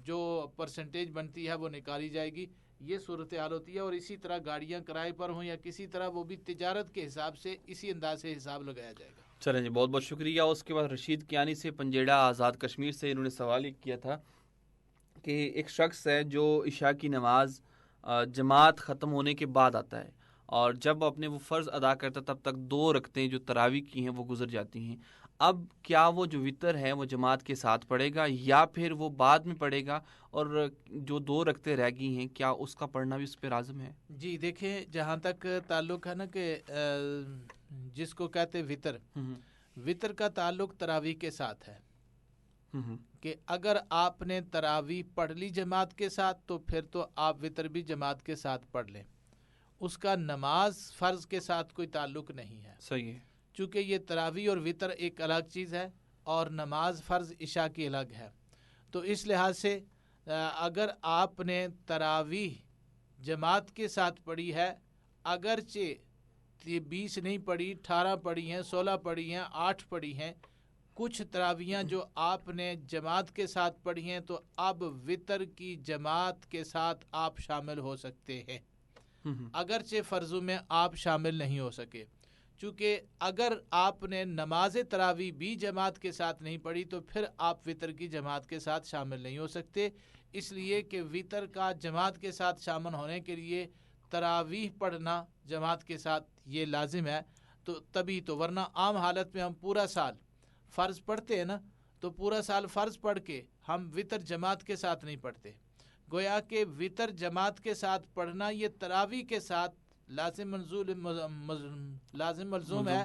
جو پرسنٹیج بنتی ہے وہ نکالی جائے گی. یہ صورتحال ہوتی ہے. اور اسی طرح گاڑیاں کرائے پر ہوں یا کسی طرح، وہ بھی تجارت کے حساب سے اسی انداز سے حساب لگایا جائے گا. چلیں جی، بہت بہت شکریہ. اس کے بعد رشید کیانی سے پنجیڑا آزاد کشمیر سے، انہوں نے سوال یہ کیا تھا کہ ایک شخص ہے جو عشاء کی نماز جماعت ختم ہونے کے بعد آتا ہے اور جب اپنے وہ فرض ادا کرتا تب تک 2 رکعتیں جو تراویح کی ہیں وہ گزر جاتی ہیں. اب کیا وہ جو وطر ہے وہ جماعت کے ساتھ پڑھے گا یا پھر وہ بعد میں پڑھے گا، اور جو 2 رکعتیں رہ گئی ہیں کیا اس کا پڑھنا بھی اس پہ لازم ہے؟ جی دیکھیں، جہاں تک تعلق ہے نا کہ جس کو کہتے وطر، وطر کا تعلق تراویح کے ساتھ ہے کہ اگر آپ نے تراویح پڑھ لی جماعت کے ساتھ تو پھر تو آپ وطر بھی جماعت کے ساتھ پڑھ لیں. اس کا نماز فرض کے ساتھ کوئی تعلق نہیں ہے. صحیح ہے. چونکہ یہ تراویح اور وطر ایک الگ چیز ہے اور نماز فرض عشاء کی الگ ہے، تو اس لحاظ سے اگر آپ نے تراویح جماعت کے ساتھ پڑھی ہے، اگرچہ 20 نہیں پڑھی، 18 پڑھی ہیں، 16 پڑھی ہیں، 8 پڑھی ہیں، کچھ تراویحاں جو آپ نے جماعت کے ساتھ پڑھی ہیں، تو اب وطر کی جماعت کے ساتھ آپ شامل ہو سکتے ہیں، اگرچہ فرضوں میں آپ شامل نہیں ہو سکے. چونکہ اگر آپ نے نماز تراویح بھی جماعت کے ساتھ نہیں پڑھی تو پھر آپ وطر کی جماعت کے ساتھ شامل نہیں ہو سکتے، اس لیے کہ وطر کا جماعت کے ساتھ شامل ہونے کے لیے تراویح پڑھنا جماعت کے ساتھ یہ لازم ہے. تو تبھی تو، ورنہ عام حالت میں ہم پورا سال فرض پڑھتے ہیں نا، تو پورا سال فرض پڑھ کے ہم وطر جماعت کے ساتھ نہیں پڑھتے. گویا کہ وطر جماعت کے ساتھ پڑھنا یہ تراویح کے ساتھ لازم ملزوم ہے،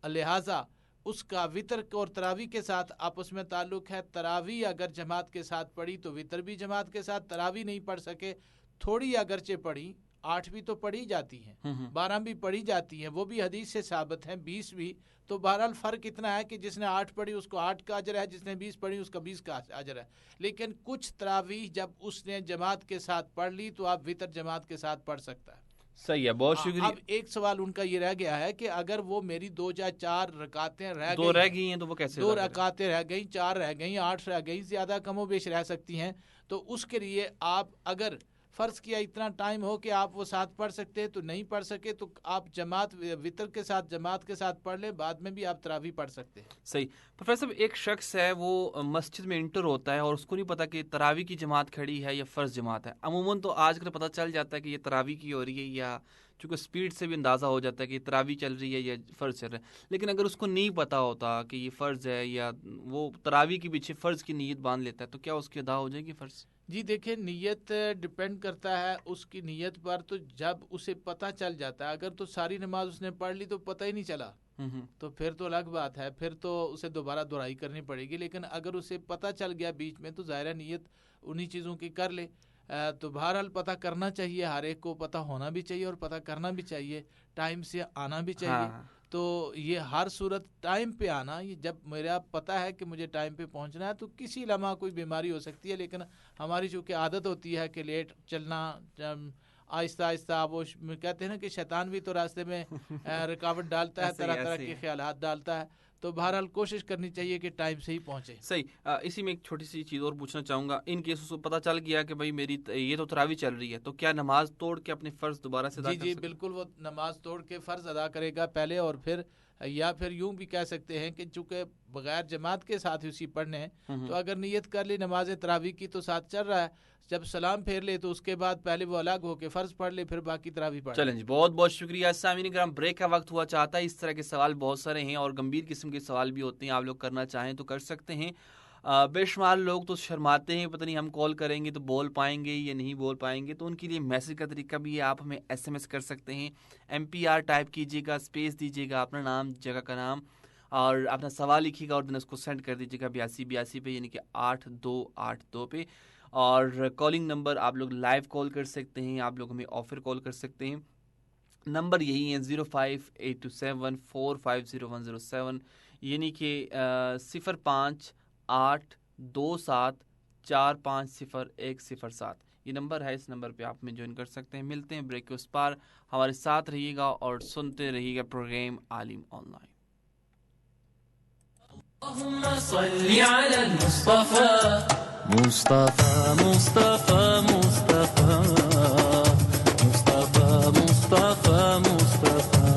لہٰذا اس کا وطر اور تراویح کے ساتھ آپس میں تعلق ہے. تراویح اگر جماعت کے ساتھ پڑھی تو وطر بھی جماعت کے ساتھ. تراویح نہیں پڑھ سکے، تھوڑی اگرچہ پڑھی، 8 بھی تو پڑھی جاتی ہیں، 12 بھی پڑھی جاتی ہیں، وہ بھی حدیث سے ثابت ہیں، 20 بھی. تو بہرحال فرق اتنا ہے کہ جس نے 8 پڑھی اس کو 8 کا اجر ہے، جس نے 20 پڑھی اس کا 20 کا اجر ہے. لیکن کچھ تراویح جب اس نے جماعت کے ساتھ پڑھ لی تو آپ وطر جماعت کے ساتھ پڑھ سکتا ہے. صحیح ہے, بہت شکریہ. اب ایک سوال ان کا یہ رہ گیا ہے کہ اگر وہ میری 2 یا 4 رکعتیں رہ گئی ہیں تو وہ کیسے 2 رکعتیں رہ گئیں, 4 رہ گئیں, 8 رہ گئیں, زیادہ کم و بیش رہ سکتی ہیں, تو اس کے لیے آپ اگر فرض کیا اتنا ٹائم ہو کہ آپ وہ ساتھ پڑھ سکتے ہیں تو نہیں پڑھ سکے تو آپ جماعت وطر کے ساتھ جماعت کے ساتھ پڑھ لیں, بعد میں بھی آپ تراویح پڑھ سکتے ہیں. صحیح. پروفیسر صاحب, ایک شخص ہے وہ مسجد میں انٹر ہوتا ہے اور اس کو نہیں پتا کہ تراویح کی جماعت کھڑی ہے یا فرض جماعت ہے. عموماً تو آج کل پتہ چل جاتا ہے کہ یہ تراویح کی ہو رہی ہے, یا چونکہ سپیڈ سے بھی اندازہ ہو جاتا ہے کہ یہ تراویح چل رہی ہے یا فرض چل رہا ہے. لیکن اگر اس کو نہیں پتا ہوتا کہ یہ فرض ہے یا وہ تراویح کے پیچھے فرض کی نیت باندھ لیتا ہے تو کیا اس کی ادا ہو جائے گی فرض؟ جی دیکھیں, نیت ڈپینڈ کرتا ہے اس کی نیت پر. تو جب اسے پتہ چل جاتا ہے, اگر تو ساری نماز اس نے پڑھ لی تو پتہ ہی نہیں چلا تو پھر تو الگ بات ہے, پھر تو اسے دوبارہ دہرائی کرنی پڑے گی. لیکن اگر اسے پتہ چل گیا بیچ میں تو ظاہر نیت انہی چیزوں کی کر لے. تو بہرحال پتہ کرنا چاہیے, ہر ایک کو پتہ ہونا بھی چاہیے اور پتہ کرنا بھی چاہیے, ٹائم سے آنا بھی چاہیے. تو یہ ہر صورت ٹائم پہ آنا, یہ جب میرا پتہ ہے کہ مجھے ٹائم پہ پہنچنا ہے, تو کسی لمحہ کوئی بیماری ہو سکتی ہے, لیکن ہماری چونکہ عادت ہوتی ہے کہ لیٹ چلنا, آہستہ آہستہ, وہ کہتے ہیں نا کہ شیطان بھی تو راستے میں رکاوٹ ڈالتا ہے, طرح طرح کے خیالات ڈالتا ہے. تو بہرحال کوشش کرنی چاہیے کہ ٹائم سے ہی پہنچے. صحیح. اسی میں ایک چھوٹی سی چیز اور پوچھنا چاہوں گا, ان کیس اس کو پتہ چل گیا کہ بھائی میری یہ تو تراویح چل رہی ہے, تو کیا نماز توڑ کے اپنے فرض دوبارہ سے ادا کر سکتے؟ جی بالکل, وہ نماز توڑ کے فرض ادا کرے گا پہلے, اور پھر یا پھر یوں بھی کہہ سکتے ہیں کہ چونکہ بغیر جماعت کے ساتھ اسی پڑھنے ہیں, تو اگر نیت کر لی نماز تراویح کی تو ساتھ چل رہا ہے, جب سلام پھیر لے تو اس کے بعد پہلے وہ الگ ہو کے فرض پڑھ لے, پھر باقی تراویح پڑھ. چلیں جی, بہت بہت شکریہ. سامعین کرام, بریک کا وقت ہوا چاہتا ہے. اس طرح کے سوال بہت سارے ہیں اور گمبھیر قسم کے سوال بھی ہوتے ہیں, آپ لوگ کرنا چاہیں تو کر سکتے ہیں. بے شمار لوگ تو شرماتے ہیں, پتہ نہیں ہم کال کریں گے تو بول پائیں گے یا نہیں بول پائیں گے, تو ان کے لیے میسج کا طریقہ بھی ہے, آپ ہمیں SMS کر سکتے ہیں. MPR ٹائپ کیجیے گا, اسپیس دیجیے گا, اپنا نام, جگہ کا نام اور اپنا سوال لکھیے گا اور دن اس کو سینڈ کر دیجیے گا 8282 پہ, یعنی کہ 8282 پہ. اور کالنگ نمبر آپ لوگ لائیو کال کر سکتے ہیں, آپ لوگ ہمیں آفر کال کر سکتے ہیں. نمبر یہی ہے 058274500107, یعنی کہ 058274500107. یہ نمبر ہے, اس نمبر پہ آپ میں جوائن کر سکتے ہیں. ملتے ہیں بریک کے اس پار, ہمارے ساتھ رہیے گا اور سنتے رہیے گا پروگرام عالم آن لائن. اللهم صل على المصطفى مصطفى مصطفى مصطفى مصطفى مصطفى مصطفى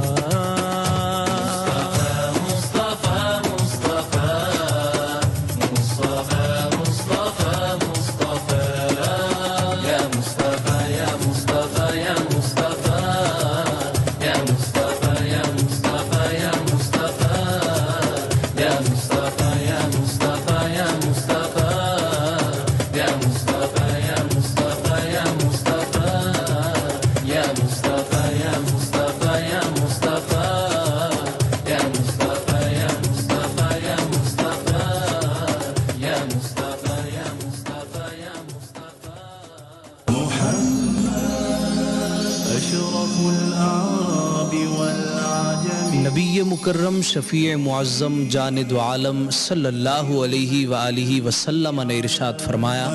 نبی مکرم شفیع معظم جان دو عالم صلی اللہ علیہ وآلہ وسلم نے ارشاد فرمایا,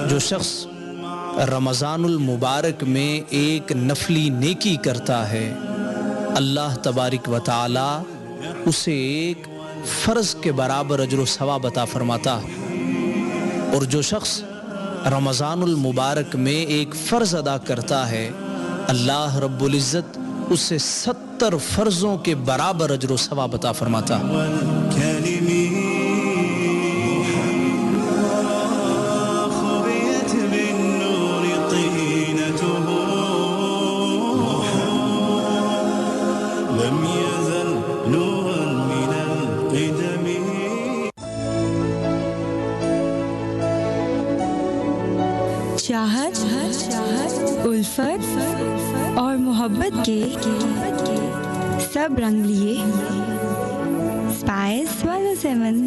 جو شخص رمضان المبارک میں ایک نفلی نیکی کرتا ہے, اللہ تبارک و تعالی اسے ایک فرض کے برابر اجر و ثواب عطا فرماتا ہے. اور جو شخص رمضان المبارک میں ایک فرض ادا کرتا ہے, اللہ رب العزت اسے 70 فرضوں کے برابر اجر و ثواب عطا فرماتا. چاہت الفت اور محبت کے سب رنگ لیے اسپائس 107.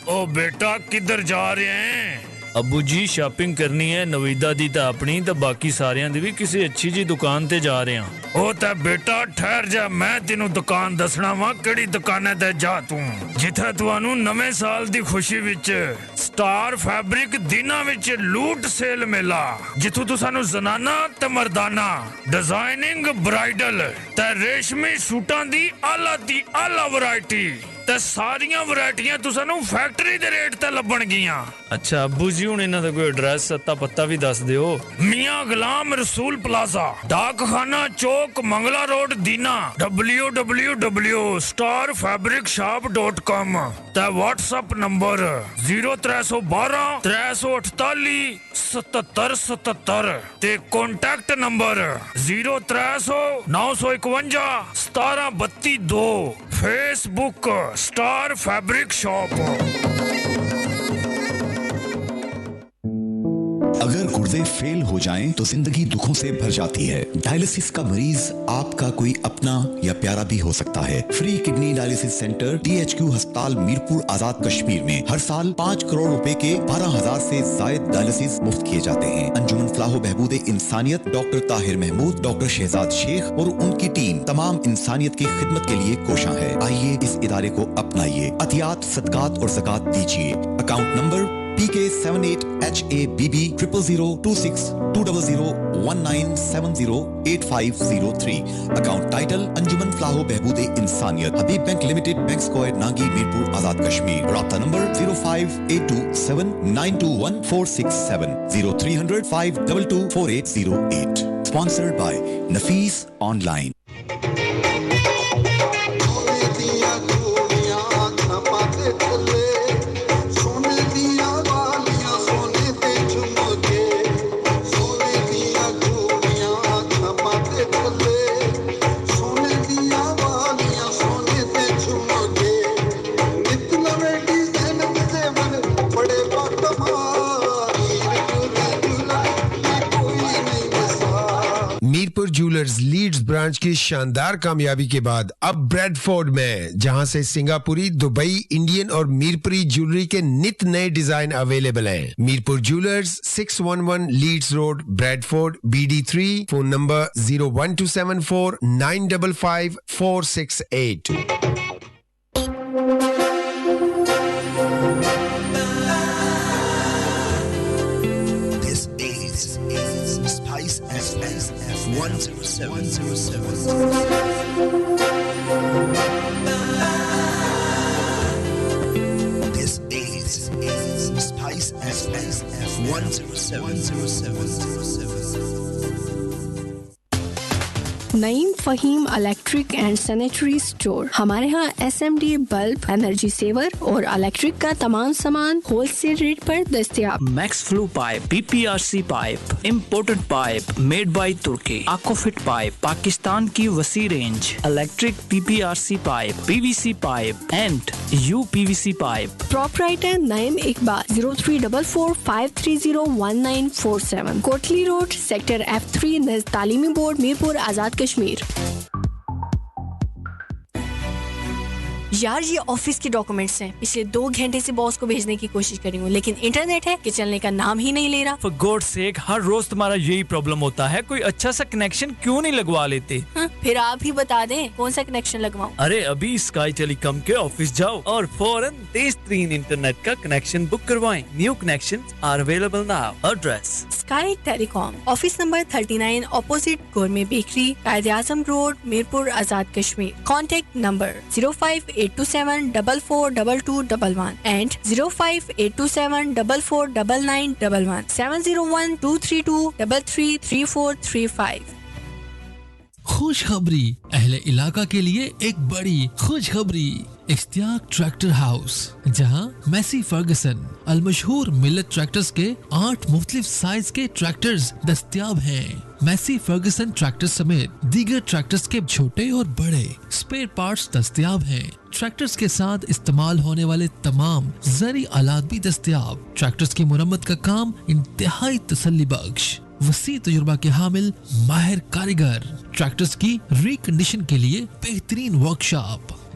او بیٹا کدھر جا رہے ہیں؟ ابو جی شاپنگ کرنی ہے نویدا دی تے اپنی تے باقی ساریاں دی بھی کسی اچھی جی دکان تے جا رہے ہیں. او تے بیٹا ٹھہر جا, میں تینوں دکان دسنا وا کیڑی دکانے تے جا تو جتھے تانوں نویں سال دی خوشی وچ سٹار فیبرک دیناں وچ لوٹ سیل میلا, جتھوں تسانوں زنانہ تے مردانہ ڈیزائننگ برائڈل تے ریشمی سوٹاں دی اعلی ورائٹی تے ساریاں ورائٹیاں تسانوں فیکٹری دے ریٹ تے لبن گیاں. اچھا ابو جی ہن انہاں دا کوئی ایڈریس اتا پتہ بھی دس دیو. میاں غلام رسول پلازا, ڈاک خانہ چوک, منگلا روڈ, دینا. www.starfabricshop.com تے واٹس ایپ نمبر 0312 348 7777 تے کانٹیکٹ نمبر 0300 951 1732. فیس بک اسٹار فیبرک شاپ. اگر گردے فیل ہو جائیں تو زندگی دکھوں سے بھر جاتی ہے. ڈائلسس کا مریض آپ کا کوئی اپنا یا پیارا بھی ہو سکتا ہے. Free kidney dialysis centre THQ ہسپتال میرپور آزاد کشمیر میں ہر سال 5 کروڑ روپے کے 12,000 سے زائد ڈائلسس مفت کیے جاتے ہیں. انجمن فلاح و بہبود انسانیت, ڈاکٹر طاہر محمود, ڈاکٹر شہزاد شیخ اور ان کی ٹیم تمام انسانیت کی خدمت کے لیے کوشاں ہے. آئیے اس ادارے کو اپنائیے, عطیات, صدقات اور زکات دیجیے. Account number PK78HABB 0026200019708503. Account title Anjuman Falah o Behbood Insaniyat, Habib bank limited, bank square, Nagi, Mirpur Azad Kashmir. رابطہ نمبر 05827921467 0300 5224808. Sponsored by Nafees Online. Mirpur jewellers Leeds branch کی شاندار کامیابی کے بعد اب بریڈ فورڈ میں, جہاں سے سنگاپوری, دبئی, انڈین اور میرپوری جیولری کے نت نئے ڈیزائن اویلیبل ہیں. Mirpur jewellers 611 Leeds road, Bradford, BD3. Phone number 01274955468. Spice FM 107. This is Spice FM 107. Naeem Fahim electric and sanitary store. ہمارے ہاں SMD بلب, انرجی سیور اور الیکٹرک کا تمام سامان ہول سیل ریٹ پر دستیاب. Max flow pipe, PPRC pipe, imported pipe made by ترکی, آکوفٹ پائپ, پاکستان کی وسیع range, electric PPRC pipe, PVC pipe and UPVC pipe. Proprietor Naeem Iqbal. 0344530147, Kotli road, sector F3, نزد تعلیمی بورڈ, میرپور آزاد کشمیر. یار یہ آفس کے ڈاکومنٹس ہیں, پچھلے 2 گھنٹے سے باس کو بھیجنے کی کوشش کری ہوں, لیکن انٹرنیٹ ہے کہ چلنے کا نام ہی نہیں لے رہا. For God's sake, ہر روز تمہارا یہی پرابلم ہوتا ہے, کوئی اچھا سا کنیکشن کیوں نہیں لگوا لیتے؟ پھر آپ ہی بتا دیں کون سا کنیکشن لگواؤں. ارے ابھی اسکائی ٹیلی کام کے آفس جاؤ اور فوراً تیز ترین انٹرنیٹ کا کنیکشن بک کروائیں. New connection are available now. Address Sky Telecom, office number 39, opposite gourmet bakery, Quaid Azam road, Mirpur Azad Kashmir. Contact number 05827442211 and 05827449911 70123233435. خوشخبری اہل علاقہ کے لیے ایک بڑی خوشخبری. اشتیاق ٹریکٹر ہاؤس, جہاں میسی فرگسن المشہور ملت ٹریکٹرز کے 8 مختلف سائز کے ٹریکٹرز دستیاب ہیں. میسی فرگسن ٹریکٹر سمیت دیگر ٹریکٹرز کے چھوٹے اور بڑے اسپیئر پارٹس دستیاب ہیں. ٹریکٹرز کے ساتھ استعمال ہونے والے تمام زرعی آلات بھی دستیاب. ٹریکٹرز کی مرمت کا کام انتہائی تسلی بخش, وسیع تجربہ کے حامل ماہر کاریگر, ٹریکٹرز کی ریکنڈیشن کے لیے بہترین workshop,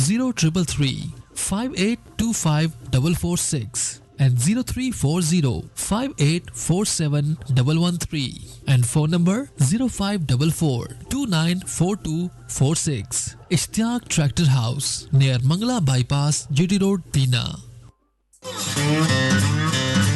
0333 5825 446 and 0340 5847 113 and phone number 0544 294246. Ishtiaq Tractor House near Mangla Bypass, GT Road, Tina.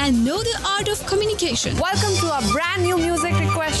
and know the art of communication, welcome to a brand new music request।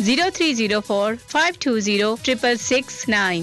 0304 520 6669।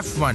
F1,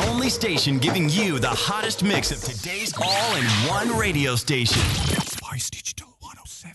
Only station giving you the hottest mix of today's all-in-one radio station. Spice Digital 107.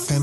FM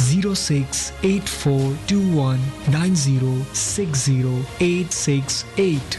068421906086।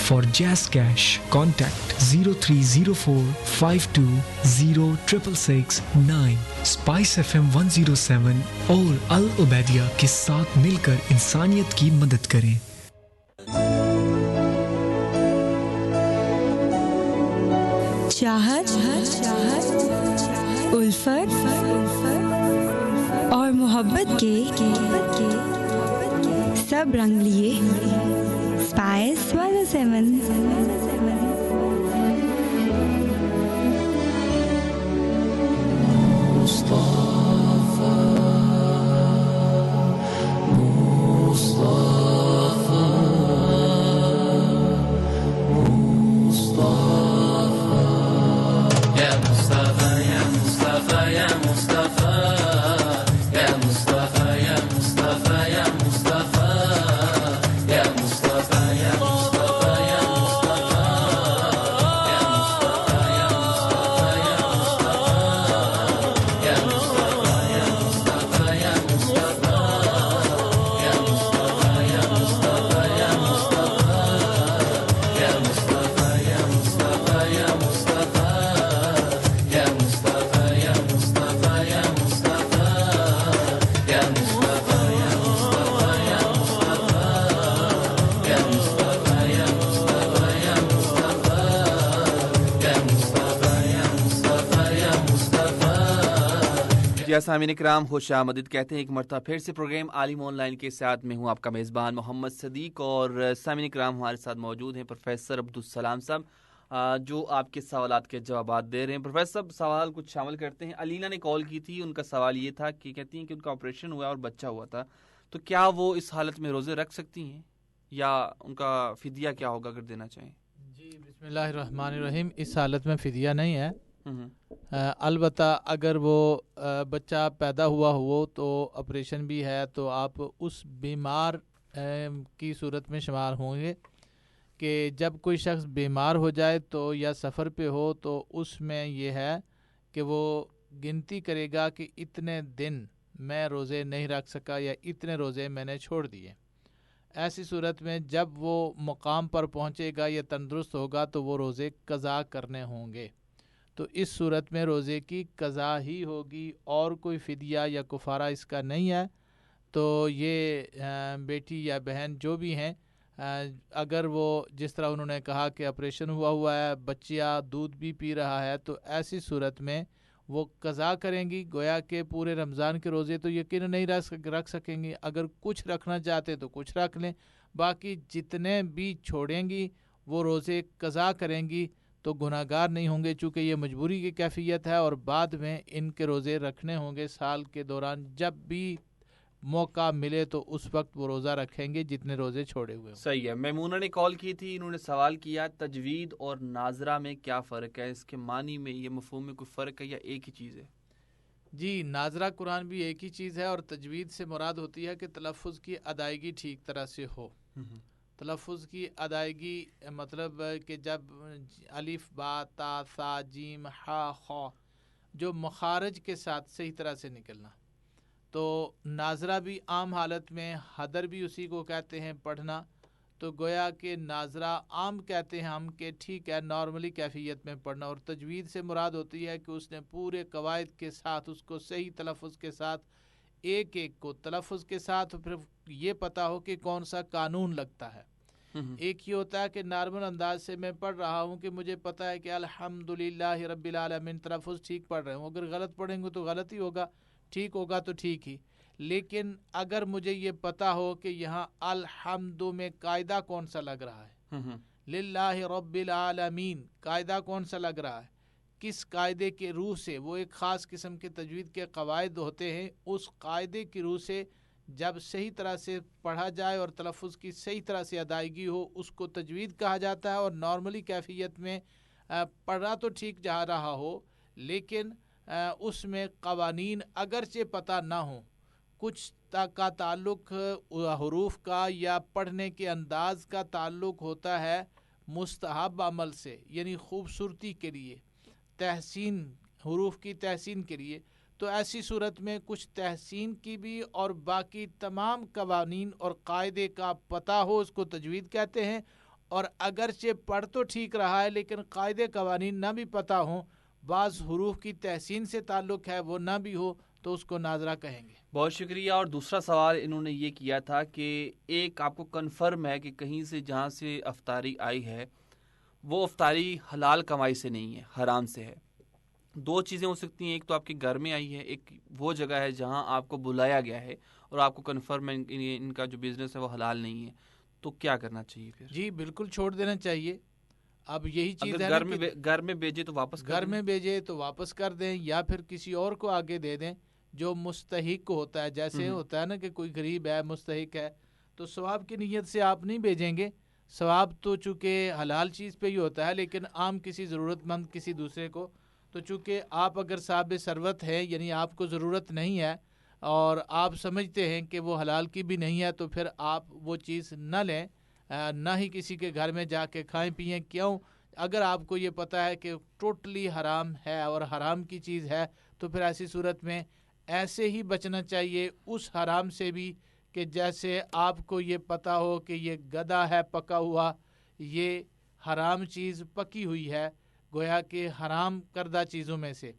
For Jazz Cash, contact 0304520669. Spice FM 107 اور Al Ubaidiyah کے ساتھ مل کر انسانیت کی مدد کریں. چاہت الفت اور محبت کے سب رنگ لیے. اسپائس 107. سامعین کرام خوش آمدید کہتے ہیں ایک مرتبہ پھر سے پروگرام عالم آن لائن کے ساتھ. میں ہوں آپ کا میزبان محمد صدیق اور سامعین کرام ہمارے ساتھ موجود ہیں پروفیسر عبدالسلام صاحب جو آپ کے سوالات کے جوابات دے رہے ہیں. پروفیسر صاحب سوال کچھ شامل کرتے ہیں. علینا نے کال کی تھی, ان کا سوال یہ تھا کہ کہتی ہیں کہ ان کا آپریشن ہوا اور بچہ ہوا تھا, تو کیا وہ اس حالت میں روزے رکھ سکتی ہیں یا ان کا فدیہ کیا ہوگا اگر دینا چاہیں؟ جی بسم اللہ الرحمن الرحیم. اس حالت میں فدیہ نہیں ہے, البتہ اگر وہ بچہ پیدا ہوا ہو تو آپریشن بھی ہے تو آپ اس بیمار کی صورت میں شمار ہوں گے کہ جب کوئی شخص بیمار ہو جائے تو یا سفر پہ ہو تو اس میں یہ ہے کہ وہ گنتی کرے گا کہ اتنے دن میں روزے نہیں رکھ سکا یا اتنے روزے میں نے چھوڑ دیے. ایسی صورت میں جب وہ مقام پر پہنچے گا یا تندرست ہوگا تو وہ روزے قضا کرنے ہوں گے. تو اس صورت میں روزے کی قضا ہی ہوگی اور کوئی فدیہ یا کفارہ اس کا نہیں ہے. تو یہ بیٹی یا بہن جو بھی ہیں اگر وہ جس طرح انہوں نے کہا کہ آپریشن ہوا ہے, بچہ دودھ بھی پی رہا ہے, تو ایسی صورت میں وہ قضا کریں گی. گویا کہ پورے رمضان کے روزے تو یقیناً نہیں رکھ سکیں گی. اگر کچھ رکھنا چاہتے تو کچھ رکھ لیں, باقی جتنے بھی چھوڑیں گی وہ روزے قضا کریں گی تو گناہ گار نہیں ہوں گے, چونکہ یہ مجبوری کی کیفیت ہے اور بعد میں ان کے روزے رکھنے ہوں گے سال کے دوران. جب بھی موقع ملے تو اس وقت وہ روزہ رکھیں گے جتنے روزے چھوڑے ہوئے ہوں. صحیح ہے. میمونہ نے کال کی تھی, انہوں نے سوال کیا تجوید اور ناظرہ میں کیا فرق ہے, اس کے معنی میں یہ مفہوم میں کوئی فرق ہے یا ایک ہی چیز ہے؟ جی ناظرہ قرآن بھی ایک ہی چیز ہے اور تجوید سے مراد ہوتی ہے کہ تلفظ کی ادائیگی ٹھیک طرح سے ہو. تلفظ کی ادائیگی مطلب کہ جب الف با تا ثا جیم ہا خا جو مخارج کے ساتھ صحیح طرح سے نکلنا. تو ناظرہ بھی عام حالت میں حدر بھی اسی کو کہتے ہیں پڑھنا, تو گویا کہ ناظرہ عام کہتے ہیں ہم کہ ٹھیک ہے نارملی کیفیت میں پڑھنا. اور تجوید سے مراد ہوتی ہے کہ اس نے پورے قواعد کے ساتھ اس کو صحیح تلفظ کے ساتھ ایک ایک کو تلفظ کے ساتھ پھر یہ پتہ ہو کہ کون سا قانون لگتا ہے. ایک ہی ہوتا ہے کہ نارمل انداز سے میں پڑھ رہا ہوں کہ مجھے پتہ ہے کہ الحمدللہ رب العالمین تلفظ ٹھیک پڑھ رہے ہوں, اگر غلط پڑھیں گے تو غلط ہی ہوگا, ٹھیک ہوگا تو ٹھیک ہی. لیکن اگر مجھے یہ پتہ ہو کہ یہاں الحمد میں قاعدہ کون سا لگ رہا ہے, للہ رب العالمین قاعدہ کون سا لگ رہا ہے, کس قاعدے کے روح سے, وہ ایک خاص قسم کے تجوید کے قواعد ہوتے ہیں, اس قاعدے کی روح سے جب صحیح طرح سے پڑھا جائے اور تلفظ کی صحیح طرح سے ادائیگی ہو اس کو تجوید کہا جاتا ہے. اور نارملی کیفیت میں پڑھا تو ٹھیک جا رہا ہو لیکن اس میں قوانین اگرچہ پتہ نہ ہوں, کچھ کا تعلق حروف کا یا پڑھنے کے انداز کا تعلق ہوتا ہے مستحب عمل سے, یعنی خوبصورتی کے لیے, تحسین, حروف کی تحسین کے لیے, تو ایسی صورت میں کچھ تحسین کی بھی اور باقی تمام قوانین اور قاعدے کا پتہ ہو، اس کو تجوید کہتے ہیں. اور اگرچہ پڑھ تو ٹھیک رہا ہے لیکن قاعدے قوانین نہ بھی پتہ ہوں، بعض حروف کی تحسین سے تعلق ہے وہ نہ بھی ہو، تو اس کو ناظرہ کہیں گے. بہت شکریہ. اور دوسرا سوال انہوں نے یہ کیا تھا کہ ایک آپ کو کنفرم ہے کہ کہیں سے جہاں سے افطاری آئی ہے وہ افطاری حلال کمائی سے نہیں ہے، حرام سے ہے. دو چیزیں ہو سکتی ہیں، ایک تو آپ کے گھر میں آئی ہے، ایک وہ جگہ ہے جہاں آپ کو بلایا گیا ہے اور آپ کو کنفرم ہے ان کا جو بزنس ہے وہ حلال نہیں ہے، تو کیا کرنا چاہیے پھر؟ جی بالکل چھوڑ دینا چاہیے. اب یہی چیز اگر ہے گھر میں بھیجے تو واپس گھر میں بھیجے تو واپس کر دیں، یا پھر کسی اور کو آگے دے دیں جو مستحق ہوتا ہے. جیسے ہوتا ہے نا کہ کوئی غریب ہے مستحق ہے، تو ثواب کی نیت سے آپ نہیں بھیجیں گے. ثواب تو چونکہ حلال چیز پہ ہی ہوتا ہے، لیکن عام کسی ضرورت مند کسی دوسرے کو، تو چونکہ آپ اگر صاحب ثروت ہیں، یعنی آپ کو ضرورت نہیں ہے اور آپ سمجھتے ہیں کہ وہ حلال کی بھی نہیں ہے، تو پھر آپ وہ چیز نہ لیں، نہ ہی کسی کے گھر میں جا کے کھائیں پئیں. کیوں؟ اگر آپ کو یہ پتہ ہے کہ ٹوٹلی حرام ہے اور حرام کی چیز ہے، تو پھر ایسی صورت میں ایسے ہی بچنا چاہیے اس حرام سے بھی کہ جیسے آپ کو یہ پتہ ہو کہ یہ گدا ہے پکا ہوا، یہ حرام چیز پکی ہوئی ہے، گویا کہ حرام کردہ چیزوں میں سے،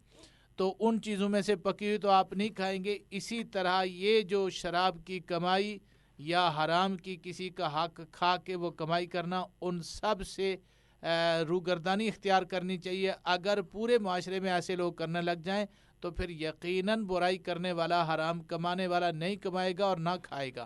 تو ان چیزوں میں سے پکی ہوئی تو آپ نہیں کھائیں گے. اسی طرح یہ جو شراب کی کمائی یا حرام کی کسی کا حق کھا کے وہ کمائی کرنا، ان سب سے روگردانی اختیار کرنی چاہیے. اگر پورے معاشرے میں ایسے لوگ کرنے لگ جائیں تو پھر یقیناً برائی کرنے والا، حرام کمانے والا نہیں کمائے گا اور نہ کھائے گا.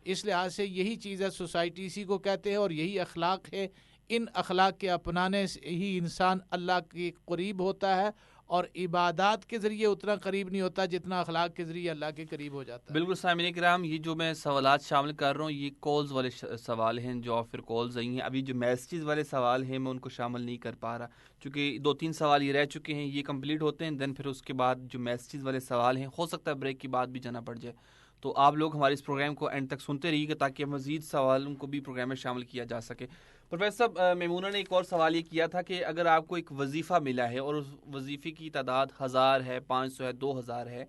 اس لحاظ سے یہی چیز ہے، سوسائٹی اسی کو کہتے ہیں اور یہی اخلاق ہے. ان اخلاق کے اپنانے سے ہی انسان اللہ کے قریب ہوتا ہے، اور عبادات کے ذریعے اتنا قریب نہیں ہوتا جتنا اخلاق کے ذریعے اللہ کے قریب ہو جاتا ہے. بالکل سامعین کرام، یہ جو میں سوالات شامل کر رہا ہوں یہ کالز والے سوال ہیں جو پھر کالز آئی ہیں. ابھی جو میسیجز والے سوال ہیں میں ان کو شامل نہیں کر پا رہا، چونکہ 2-3 سوال یہ رہ چکے ہیں، یہ کمپلیٹ ہوتے ہیں دین پھر اس کے بعد جو میسیجز والے سوال ہیں ہو سکتا ہے بریک کی بعد بھی جانا پڑ جائے. تو آپ لوگ ہمارے اس پروگرام کو اینڈ تک سنتے رہیے گا تاکہ مزید سوالوں کو بھی پروگرام میں شامل کیا جا سکے. پروفیسر صاحب، میمونہ نے ایک اور سوال یہ کیا تھا کہ اگر آپ کو ایک وظیفہ ملا ہے اور اس وظیفے کی تعداد 1000 ہے، 500 ہے، 2000 ہے،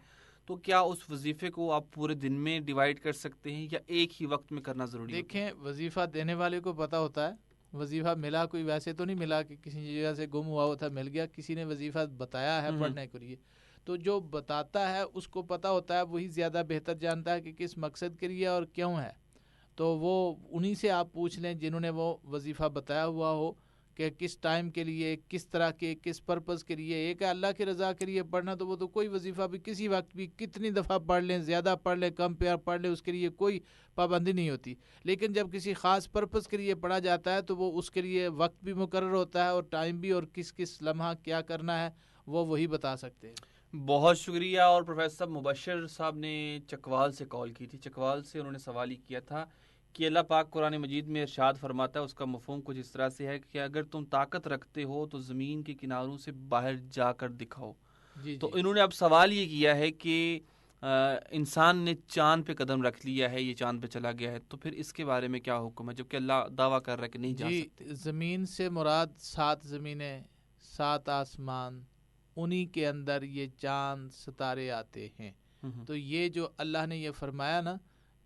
تو کیا اس وظیفے کو آپ پورے دن میں ڈیوائیڈ کر سکتے ہیں یا ایک ہی وقت میں کرنا ضروری ہے؟ دیکھیں، وظیفہ دینے والے کو پتہ ہوتا ہے وظیفہ ملا، کوئی ویسے تو نہیں ملا کہ کسی جگہ سے گم ہوا تھا مل گیا، کسی نے وظیفہ بتایا ہے پڑھنے کے لیے، تو جو بتاتا ہے اس کو پتہ ہوتا ہے، وہی زیادہ بہتر جانتا ہے کہ کس مقصد کے لیے اور کیوں ہے. تو وہ انہی سے آپ پوچھ لیں جنہوں نے وہ وظیفہ بتایا ہوا ہو کہ کس ٹائم کے لیے، کس طرح کے، کس پرپز کے لیے. ایک ہے اللہ کی رضا کے لیے پڑھنا، تو وہ تو کوئی وظیفہ بھی کسی وقت بھی کتنی دفعہ پڑھ لیں، زیادہ پڑھ لیں، کم پڑھ لیں، اس کے لیے کوئی پابندی نہیں ہوتی. لیکن جب کسی خاص پرپز کے لیے پڑھا جاتا ہے تو وہ اس کے لیے وقت بھی مقرر ہوتا ہے اور ٹائم بھی، اور کس لمحہ کیا کرنا ہے وہ وہی بتا سکتے ہیں. بہت شکریہ. اور پروفیسر صاحب، مبشر صاحب نے چکوال سے کال کی تھی. چکوال سے انہوں نے سوال ہی کیا تھا کہ اللہ پاک قرآن مجید میں ارشاد فرماتا ہے، اس کا مفہوم کچھ اس طرح سے ہے کہ اگر تم طاقت رکھتے ہو تو زمین کے کناروں سے باہر جا کر دکھاؤ. تو انہوں نے اب سوال یہ کیا ہے کہ انسان نے چاند پہ قدم رکھ لیا ہے، یہ چاند پہ چلا گیا ہے، تو پھر اس کے بارے میں کیا حکم ہے جبکہ اللہ دعویٰ کر رہا ہے کہ نہیں جا سکتے؟ زمین سے مراد 7 زمینیں، 7 آسمان، انہی کے اندر یہ چاند ستارے آتے ہیں. تو یہ جو اللہ نے یہ فرمایا نا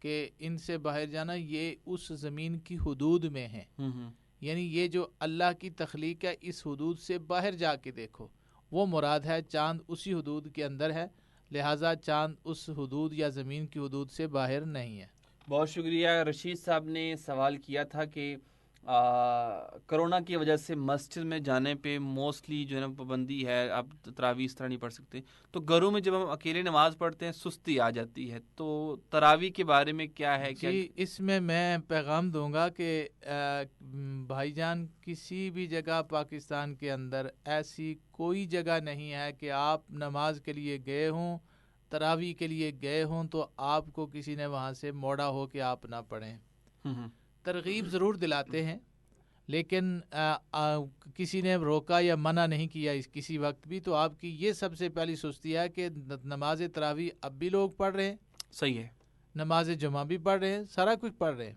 کہ ان سے باہر جانا، یہ اس زمین کی حدود میں ہے. یعنی یہ جو اللہ کی تخلیق ہے اس حدود سے باہر جا کے دیکھو، وہ مراد ہے. چاند اسی حدود کے اندر ہے، لہٰذا چاند اس حدود یا زمین کی حدود سے باہر نہیں ہے. بہت شکریہ. رشید صاحب نے سوال کیا تھا کہ کرونا کی وجہ سے مسجد میں جانے پہ موسٹلی جو ہے نا پابندی ہے، آپ تراویح اس طرح نہیں پڑھ سکتے، تو گھروں میں جب ہم اکیلے نماز پڑھتے ہیں سستی آ جاتی ہے، تو تراویح کے بارے میں کیا ہے؟ جی، اس میں پیغام دوں گا کہ بھائی جان، کسی بھی جگہ پاکستان کے اندر ایسی کوئی جگہ نہیں ہے کہ آپ نماز کے لیے گئے ہوں، تراویح کے لیے گئے ہوں تو آپ کو کسی نے وہاں سے موڑا ہو کہ آپ نہ پڑھیں. ترغیب ضرور دلاتے ہیں لیکن کسی نے روکا یا منع نہیں کیا کسی وقت بھی. تو آپ کی یہ سب سے پہلی سستی ہے کہ نماز تراویح اب بھی لوگ پڑھ رہے ہیں، صحیح ہے، نماز جمعہ بھی پڑھ رہے ہیں، سارا کچھ پڑھ رہے ہیں.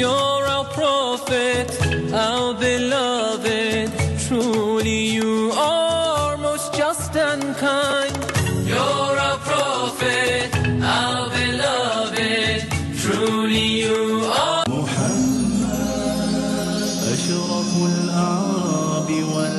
You're our prophet, our beloved, truly you are most just and kind. You're our prophet, our beloved, truly you are Muhammad, ashraful a'rabi wal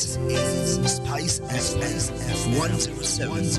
Spice FM 107.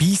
20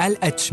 LH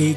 1,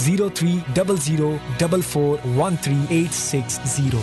0300441380।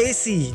AC,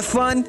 F1,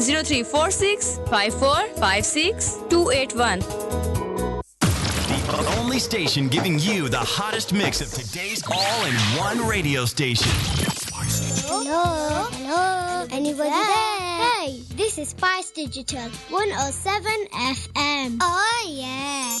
03465456 The only station giving you the hottest mix of today's all-in-one radio station. Hello? Anybody there? Hey, this is Spice Digital 107 FM. Oh yeah.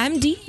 MD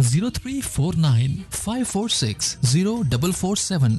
0349546047।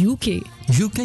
UK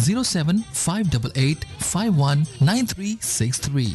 07588519363।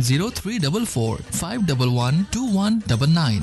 0344512199।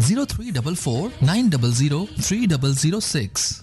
0344900306।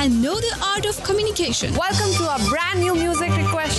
and know the art of communication, welcome to a brand new music request।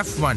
F1,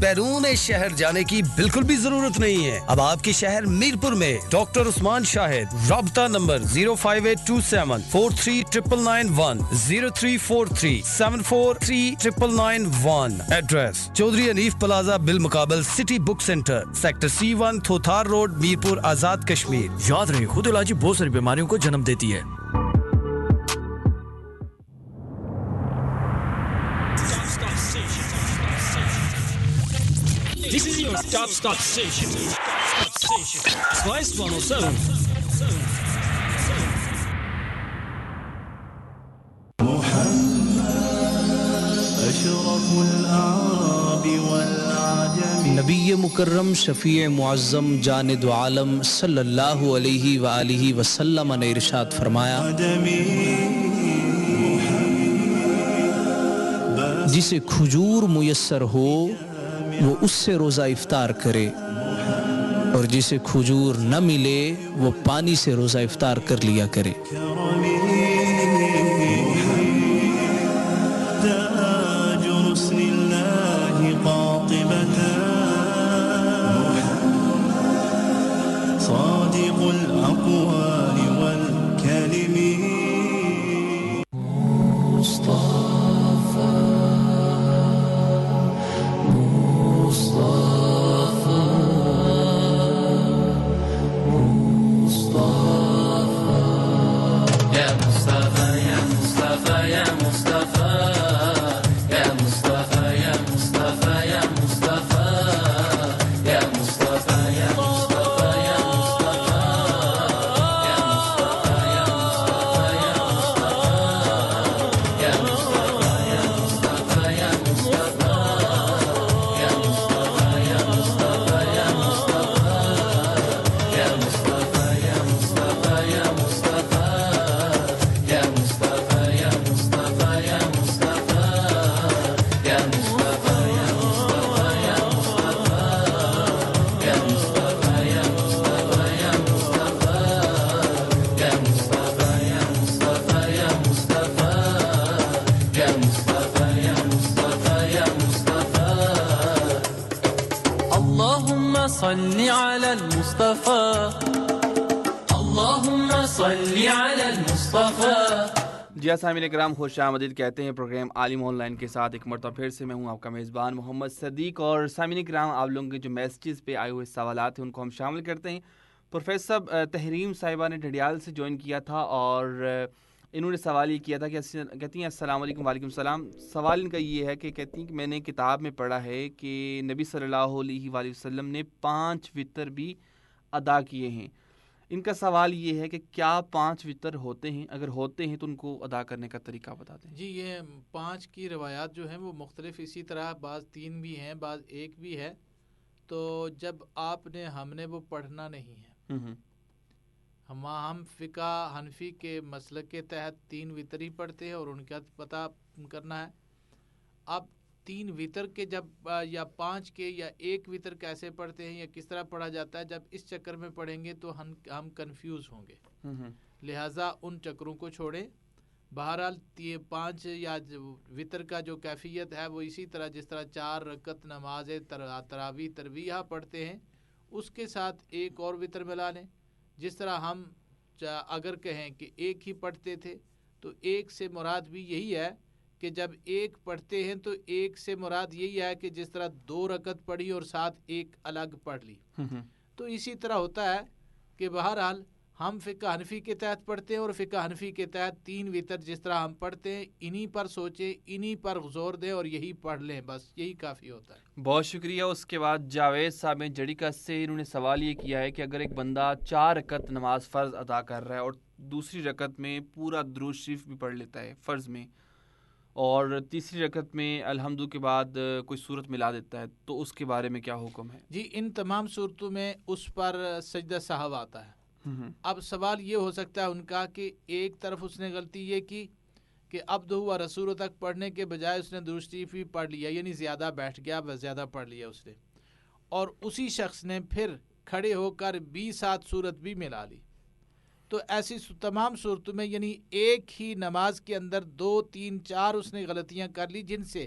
بیرون شہر جانے کی بالکل بھی ضرورت نہیں ہے. اب آپ کے شہر میرپور میں ڈاکٹر عثمان شاہد. رابطہ نمبر 05827439991 0343743991. ایڈریس چودھری حنیف پلازا بالمقابل city book centre, sector C1 Thothar road, Mirpur, Azad Kashmir. یاد رہے خود علاجی بہت ساری بیماریوں کو جنم دیتی ہے. This is your stop station. Spice 107. نبی مکرم شفیع معظم جاند عالم صلی اللہ علیہ وآلہ وسلم نے ارشاد فرمایا، جسے کھجور میسر ہو وہ اس سے روزہ افطار کرے، اور جسے کھجور نہ ملے وہ پانی سے روزہ افطار کر لیا کرے. صادق الأقوال والكلم مصطفى مصطفى مصطفى يا مصطفى يا مصطفى يا مصطفى يا مصطفى يا مصطفى يا مصطفى يا مصطفى يا مصطفى يا صل على المصطفى اللهم صل على المصطفى. جی سامعین اکرام، خوش آمدید کہتے ہیں پروگرام عالم آن لائن کے ساتھ ایک مرتبہ پھر سے میں ہوں آپ کا میزبان محمد صدیق. اور سامعین اکرام، آپ لوگوں کے جو میسیجز پہ آئے ہوئے سوالات ہیں ان کو ہم شامل کرتے ہیں. پروفیسر صاحب تحریم صاحبہ نے ڈھڈیال سے جوائن کیا تھا اور انہوں نے سوال یہ کیا تھا کہ کہتی ہیں السلام علیکم. وعلیکم السلام. سوال ان کا یہ ہے کہ کہتی ہیں کہ میں نے کتاب میں پڑھا ہے کہ نبی صلی اللہ علیہ وآلہ وسلم نے 5 وطر بھی ادا کیے ہیں. ان کا سوال یہ ہے کہ کیا 5 وطر ہوتے ہیں؟ اگر ہوتے ہیں تو ان کو ادا کرنے کا طریقہ بتا دیں. جی، یہ 5 کی روایات جو ہیں وہ مختلف، اسی طرح بعض 3 بھی ہیں، بعض 1 بھی ہے. تو جب آپ نے ہم نے وہ پڑھنا نہیں ہے. ہم فقہ حنفی کے مسلک کے تحت 3 وطر ہی پڑھتے ہیں اور ان کا پتہ کرنا ہے. اب 3 وطر کے جب یا 5 کے یا 1 وطر کیسے پڑھتے ہیں یا کس طرح پڑھا جاتا ہے، جب اس چکر میں پڑھیں گے تو ہم کنفیوز ہوں گے. لہٰذا ان چکروں کو چھوڑیں. بہرحال 5 یا وطر کا جو کیفیت ہے وہ اسی طرح جس طرح 4 رکعت نماز تراویح ترویہ پڑھتے ہیں، اس کے ساتھ 1 اور وطر ملا لیں. جس طرح ہم اگر کہیں کہ 1 ہی پڑھتے تھے تو 1 سے مراد بھی یہی ہے کہ جب 1 پڑھتے ہیں تو 1 سے مراد یہی ہے کہ جس طرح 2 رکعت پڑھی اور ساتھ 1 الگ پڑھ لی. تو اسی طرح ہوتا ہے کہ بہرحال ہم فقہ حنفی کے تحت پڑھتے ہیں اور فقہ حنفی کے تحت 3 وطر جس طرح ہم پڑھتے ہیں انہی پر سوچیں، انہی پر زور دیں اور یہی پڑھ لیں، بس یہی کافی ہوتا ہے. بہت شکریہ. اس کے بعد جاوید صاحب نے جڑیکا سے انہوں نے سوال یہ کیا ہے کہ اگر ایک بندہ 4 رکعت نماز فرض ادا کر رہا ہے اور دوسری رکعت میں پورا درود شریف بھی پڑھ لیتا ہے فرض میں، اور تیسری رکعت میں الحمد کے بعد کوئی صورت ملا دیتا ہے، تو اس کے بارے میں کیا حکم ہے؟ جی، ان تمام صورتوں میں اس پر سجدہ سہو آتا ہے. اب سوال یہ ہو سکتا ہے ان کا کہ ایک طرف اس نے غلطی یہ کی کہ عبدہ و رسولہ تک پڑھنے کے بجائے اس نے درود شریف بھی پڑھ لیا، یعنی زیادہ بیٹھ گیا، زیادہ پڑھ لیا اس نے، اور اسی شخص نے پھر کھڑے ہو کر 20 صورت بھی ملا لی. تو ایسی تمام صورتوں میں یعنی ایک ہی نماز کے اندر 2 3 4 اس نے غلطیاں کر لی جن سے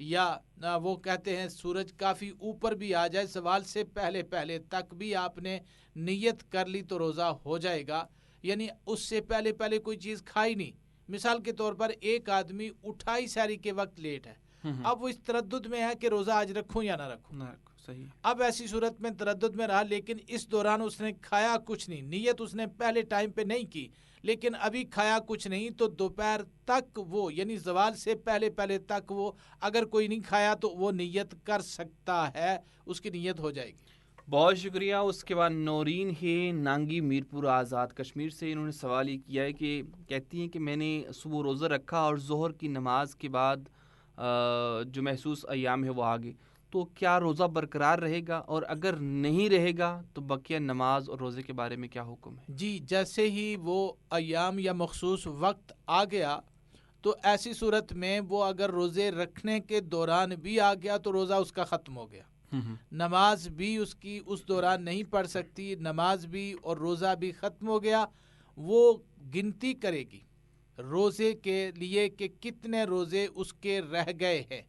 یا وہ کہتے ہیں سورج کافی اوپر بھی آ جائے زوال سے پہلے پہلے تک بھی آپ نے نیت کر لی تو روزہ ہو جائے گا. یعنی اس سے پہلے پہلے کوئی چیز کھائی نہیں. مثال کے طور پر ایک آدمی اٹھائی سحری کے وقت لیٹ ہے, اب وہ اس تردد میں ہے کہ روزہ آج رکھوں یا نہ رکھوں. صحیح. اب ایسی صورت میں تردد میں رہا, لیکن اس دوران اس نے کھایا کچھ نہیں, نیت اس نے پہلے ٹائم پہ نہیں کی, لیکن ابھی کھایا کچھ نہیں, تو دوپہر تک وہ یعنی زوال سے پہلے پہلے تک وہ اگر کوئی نہیں کھایا تو وہ نیت کر سکتا ہے, اس کی نیت ہو جائے گی. بہت شکریہ. اس کے بعد نورین ہے نانگی میرپور آزاد کشمیر سے, انہوں نے سوال یہ کیا ہے کہ کہتی ہیں کہ میں نے صبح روزہ رکھا اور ظہر کی نماز کے بعد جو محسوس ایام ہے وہ آگے, تو کیا روزہ برقرار رہے گا, اور اگر نہیں رہے گا تو بقیہ نماز اور روزے کے بارے میں کیا حکم ہے؟ جی, جیسے ہی وہ ایام یا مخصوص وقت آ گیا تو ایسی صورت میں وہ اگر روزے رکھنے کے دوران بھی آ گیا تو روزہ اس کا ختم ہو گیا. نماز بھی اس کی اس دوران نہیں پڑھ سکتی, نماز بھی اور روزہ بھی ختم ہو گیا. وہ گنتی کرے گی روزے کے لیے کہ کتنے روزے اس کے رہ گئے ہیں.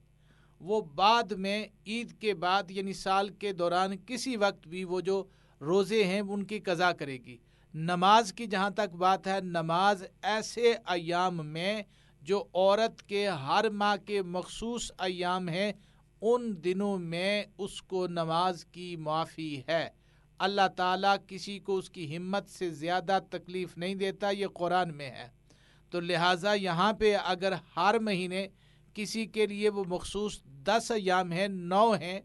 وہ بعد میں عید کے بعد یعنی سال کے دوران کسی وقت بھی وہ جو روزے ہیں ان کی قضا کرے گی. نماز کی جہاں تک بات ہے, نماز ایسے ایام میں جو عورت کے ہر ماہ کے مخصوص ایام ہیں ان دنوں میں اس کو نماز کی معافی ہے. اللہ تعالیٰ کسی کو اس کی ہمت سے زیادہ تکلیف نہیں دیتا, یہ قرآن میں ہے. تو لہٰذا یہاں پہ اگر ہر مہینے کسی کے لیے وہ مخصوص 10 ایام ہیں, 9 ہیں,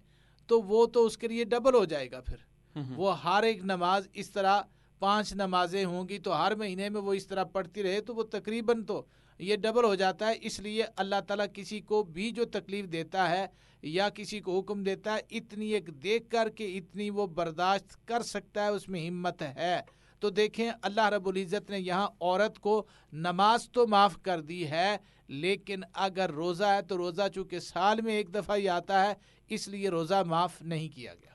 تو وہ تو اس کے لیے ڈبل ہو جائے گا. پھر وہ ہر ایک نماز اس طرح 5 نمازیں ہوں گی تو ہر مہینے میں وہ اس طرح پڑھتی رہے تو وہ تقریباً تو یہ ڈبل ہو جاتا ہے. اس لیے اللہ تعالیٰ کسی کو بھی جو تکلیف دیتا ہے یا کسی کو حکم دیتا ہے اتنی ایک دیکھ کر کے اتنی وہ برداشت کر سکتا ہے, اس میں ہمت ہے. تو دیکھیں اللہ رب العزت نے یہاں عورت کو نماز تو معاف کر دی ہے, لیکن اگر روزہ ہے تو روزہ چونکہ سال میں ایک دفعہ ہی آتا ہے اس لیے روزہ معاف نہیں کیا گیا.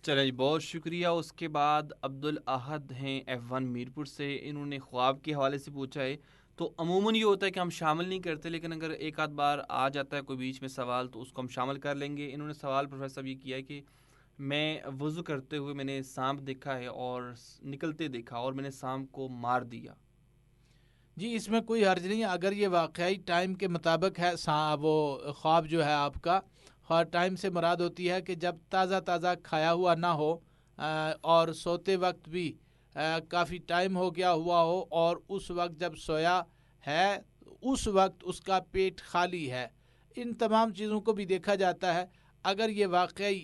چلیں بہت شکریہ. اس کے بعد عبدالاحد ہیں F1 میرپور سے, انہوں نے خواب کے حوالے سے پوچھا ہے. تو عموماً یہ ہوتا ہے کہ ہم شامل نہیں کرتے, لیکن اگر ایک آدھ بار آ جاتا ہے کوئی بیچ میں سوال تو اس کو ہم شامل کر لیں گے. انہوں نے سوال پروفیسر صاحب یہ کیا ہے کہ میں وضو کرتے ہوئے میں نے سانپ دیکھا ہے اور نکلتے دیکھا اور میں نے سانپ کو مار دیا. جی اس میں کوئی حرج نہیں, اگر یہ واقعی ٹائم کے مطابق ہے. وہ خواب جو ہے آپ کا ٹائم سے مراد ہوتی ہے کہ جب تازہ تازہ کھایا ہوا نہ ہو اور سوتے وقت بھی کافی ٹائم ہو گیا ہوا ہو, اور اس وقت جب سویا ہے اس وقت اس کا پیٹ خالی ہے. ان تمام چیزوں کو بھی دیکھا جاتا ہے. اگر یہ واقعی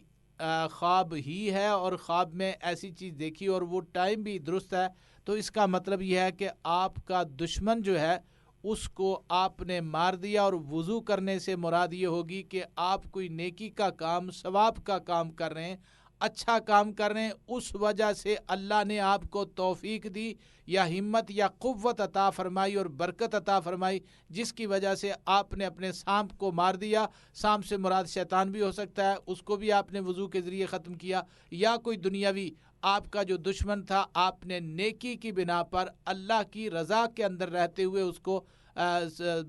خواب ہی ہے اور خواب میں ایسی چیز دیکھی اور وہ ٹائم بھی درست ہے تو اس کا مطلب یہ ہے کہ آپ کا دشمن جو ہے اس کو آپ نے مار دیا. اور وضو کرنے سے مراد یہ ہوگی کہ آپ کوئی نیکی کا کام, ثواب کا کام کر رہے ہیں, اچھا کام کر رہے ہیں, اس وجہ سے اللہ نے آپ کو توفیق دی یا ہمت یا قوت عطا فرمائی اور برکت عطا فرمائی, جس کی وجہ سے آپ نے اپنے سانپ کو مار دیا. سانپ سے مراد شیطان بھی ہو سکتا ہے, اس کو بھی آپ نے وضو کے ذریعے ختم کیا, یا کوئی دنیاوی آپ کا جو دشمن تھا آپ نے نیکی کی بنا پر اللہ کی رضا کے اندر رہتے ہوئے اس کو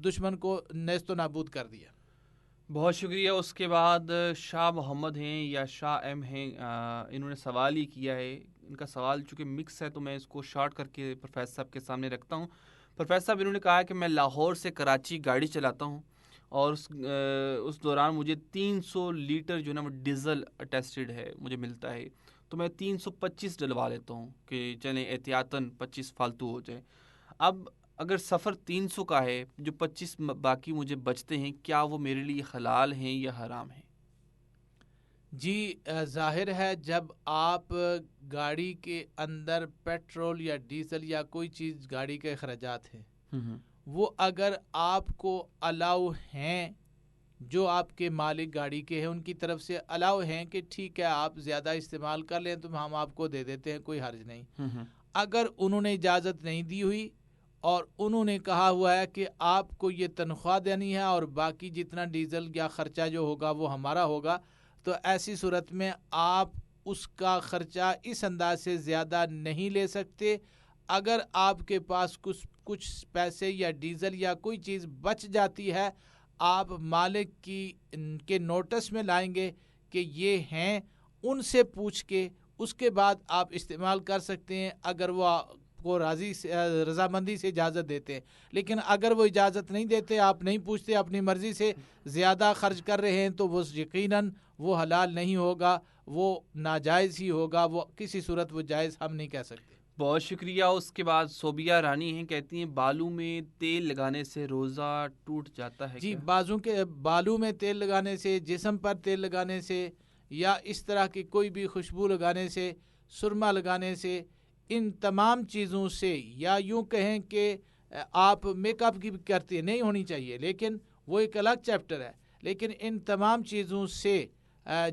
دشمن کو نیست و نابود کر دیا. بہت شکریہ. اس کے بعد شاہ محمد ہیں یا شاہ ایم ہیں, انہوں نے سوال ہی کیا ہے. ان کا سوال چونکہ مکس ہے تو میں اس کو شارٹ کر کے پروفیسر صاحب کے سامنے رکھتا ہوں. پروفیسر صاحب انہوں نے کہا ہے کہ میں لاہور سے کراچی گاڑی چلاتا ہوں اور اس دوران مجھے 300 لیٹر جو ہے نا وہ ڈیزل اٹیسٹڈ ہے مجھے ملتا ہے, تو میں 325 ڈلوا لیتا ہوں کہ چلیں احتیاطاً 25 فالتو ہو جائے. اب اگر سفر 300 کا ہے, جو 25 باقی مجھے بچتے ہیں, کیا وہ میرے لیے حلال ہیں یا حرام ہیں؟ جی ظاہر ہے جب آپ گاڑی کے اندر پیٹرول یا ڈیزل یا کوئی چیز گاڑی کے اخراجات ہیں وہ اگر آپ کو الاؤ ہیں, جو آپ کے مالک گاڑی کے ہیں ان کی طرف سے الاؤ ہیں کہ ٹھیک ہے آپ زیادہ استعمال کر لیں تو ہم آپ کو دے دیتے ہیں, کوئی حرج نہیں. اگر انہوں نے اجازت نہیں دی ہوئی اور انہوں نے کہا ہوا ہے کہ آپ کو یہ تنخواہ دینی ہے اور باقی جتنا ڈیزل یا خرچہ جو ہوگا وہ ہمارا ہوگا, تو ایسی صورت میں آپ اس کا خرچہ اس انداز سے زیادہ نہیں لے سکتے. اگر آپ کے پاس کچھ پیسے یا ڈیزل یا کوئی چیز بچ جاتی ہے, آپ مالک کے نوٹس میں لائیں گے کہ یہ ہیں، ان سے پوچھ کے اس کے بعد آپ استعمال کر سکتے ہیں اگر وہ کو رضامندی سے اجازت دیتے ہیں. لیکن اگر وہ اجازت نہیں دیتے، آپ نہیں پوچھتے، اپنی مرضی سے زیادہ خرچ کر رہے ہیں تو وہ یقیناً وہ حلال نہیں ہوگا، وہ ناجائز ہی ہوگا، وہ کسی صورت وہ جائز ہم نہیں کہہ سکتے. بہت شکریہ. اس کے بعد صوبیہ رانی ہیں، کہتی ہیں بالوں میں تیل لگانے سے روزہ ٹوٹ جاتا ہے؟ جی، بالوں میں تیل لگانے سے، جسم پر تیل لگانے سے، یا اس طرح کی کوئی بھی خوشبو لگانے سے، سرما لگانے سے، ان تمام چیزوں سے، یا یوں کہیں کہ آپ میک اپ کی بھی کرتے نہیں ہونی چاہیے، لیکن وہ ایک الگ چیپٹر ہے، لیکن ان تمام چیزوں سے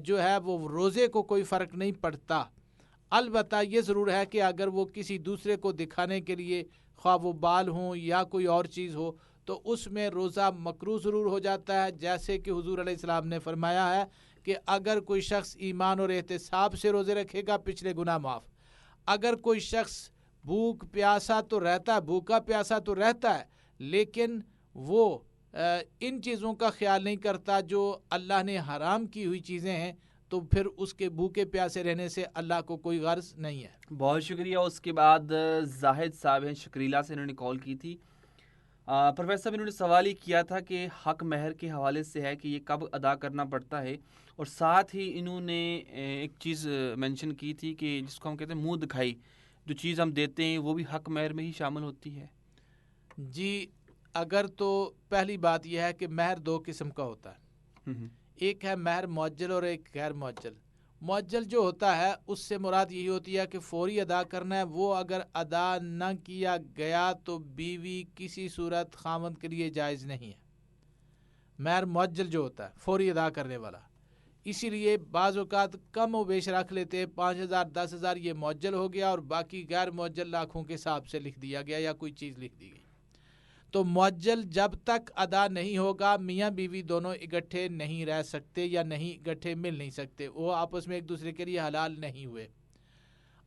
جو ہے وہ روزے کو کوئی فرق نہیں پڑتا. البتہ یہ ضرور ہے کہ اگر وہ کسی دوسرے کو دکھانے کے لیے، خواہ وہ بال ہوں یا کوئی اور چیز ہو، تو اس میں روزہ مکروہ ضرور ہو جاتا ہے. جیسے کہ حضور علیہ السلام نے فرمایا ہے کہ اگر کوئی شخص ایمان اور احتساب سے روزے رکھے گا پچھلے گناہ معاف. اگر کوئی شخص بھوکا پیاسا تو رہتا ہے لیکن وہ ان چیزوں کا خیال نہیں کرتا جو اللہ نے حرام کی ہوئی چیزیں ہیں، تو پھر اس کے بھوکے پیاسے رہنے سے اللہ کو کوئی غرض نہیں ہے. بہت شکریہ. اس کے بعد زاہد صاحب ہیں شکریلا سے، انہوں نے کال کی تھی. پروفیسر صاحب، انہوں نے سوال ہی کیا تھا کہ حق مہر کے حوالے سے ہے کہ یہ کب ادا کرنا پڑتا ہے، اور ساتھ ہی انہوں نے ایک چیز مینشن کی تھی کہ جس کو ہم کہتے ہیں منہ دکھائی، جو چیز ہم دیتے ہیں وہ بھی حق مہر میں ہی شامل ہوتی ہے. جی، اگر تو پہلی بات یہ ہے کہ مہر دو قسم کا ہوتا ہے. ایک ہے مہر معجل اور ایک غیر معجل. معجل جو ہوتا ہے اس سے مراد یہی ہوتی ہے کہ فوری ادا کرنا ہے. وہ اگر ادا نہ کیا گیا تو بیوی کسی صورت خاوند کے لیے جائز نہیں ہے. مہر معجل جو ہوتا ہے فوری ادا کرنے والا، اسی لیے بعض اوقات کم و بیش رکھ لیتے، 5,000 10,000 یہ معجل ہو گیا اور باقی غیر معجل لاکھوں کے حساب سے لکھ دیا گیا یا کوئی چیز لکھ دی گئی. تو معجل جب تک ادا نہیں ہوگا میاں بیوی دونوں اکٹھے نہیں رہ سکتے یا نہیں اکٹھے مل نہیں سکتے، وہ آپس میں ایک دوسرے کے لیے حلال نہیں ہوئے.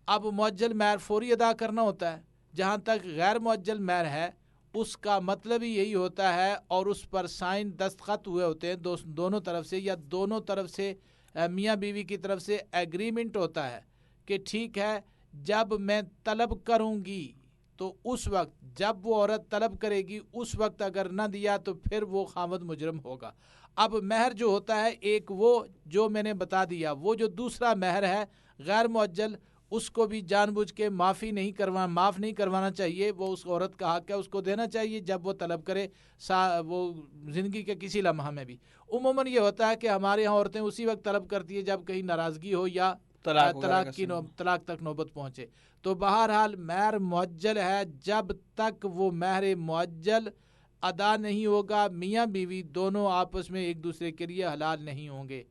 اب معجل مہر فوری ادا کرنا ہوتا ہے. جہاں تک غیر معجل مہر ہے اس کا مطلب ہی یہی ہوتا ہے، اور اس پر سائن دستخط ہوئے ہوتے ہیں دونوں طرف سے، یا دونوں طرف سے میاں بیوی کی طرف سے ایگریمنٹ ہوتا ہے کہ ٹھیک ہے جب میں طلب کروں گی تو اس وقت، جب وہ عورت طلب کرے گی اس وقت اگر نہ دیا تو پھر وہ خاوند مجرم ہوگا. اب مہر جو ہوتا ہے ایک وہ جو میں نے بتا دیا، وہ جو دوسرا مہر ہے غیر معجل، اس کو بھی جان بوجھ کے معاف نہیں کروانا چاہیے. وہ اس عورت کا حق ہے، اس کو دینا چاہیے جب وہ طلب کرے، وہ زندگی کے کسی لمحہ میں بھی. عموماً یہ ہوتا ہے کہ ہمارے یہاں عورتیں اسی وقت طلب کرتی ہے جب کہیں ناراضگی ہو یا طلاق تک نوبت پہنچے. تو بہرحال مہر معجل ہے، جب تک وہ مہر معجل ادا نہیں ہوگا میاں بیوی دونوں آپس میں ایک دوسرے کے لیے حلال نہیں ہوں گے.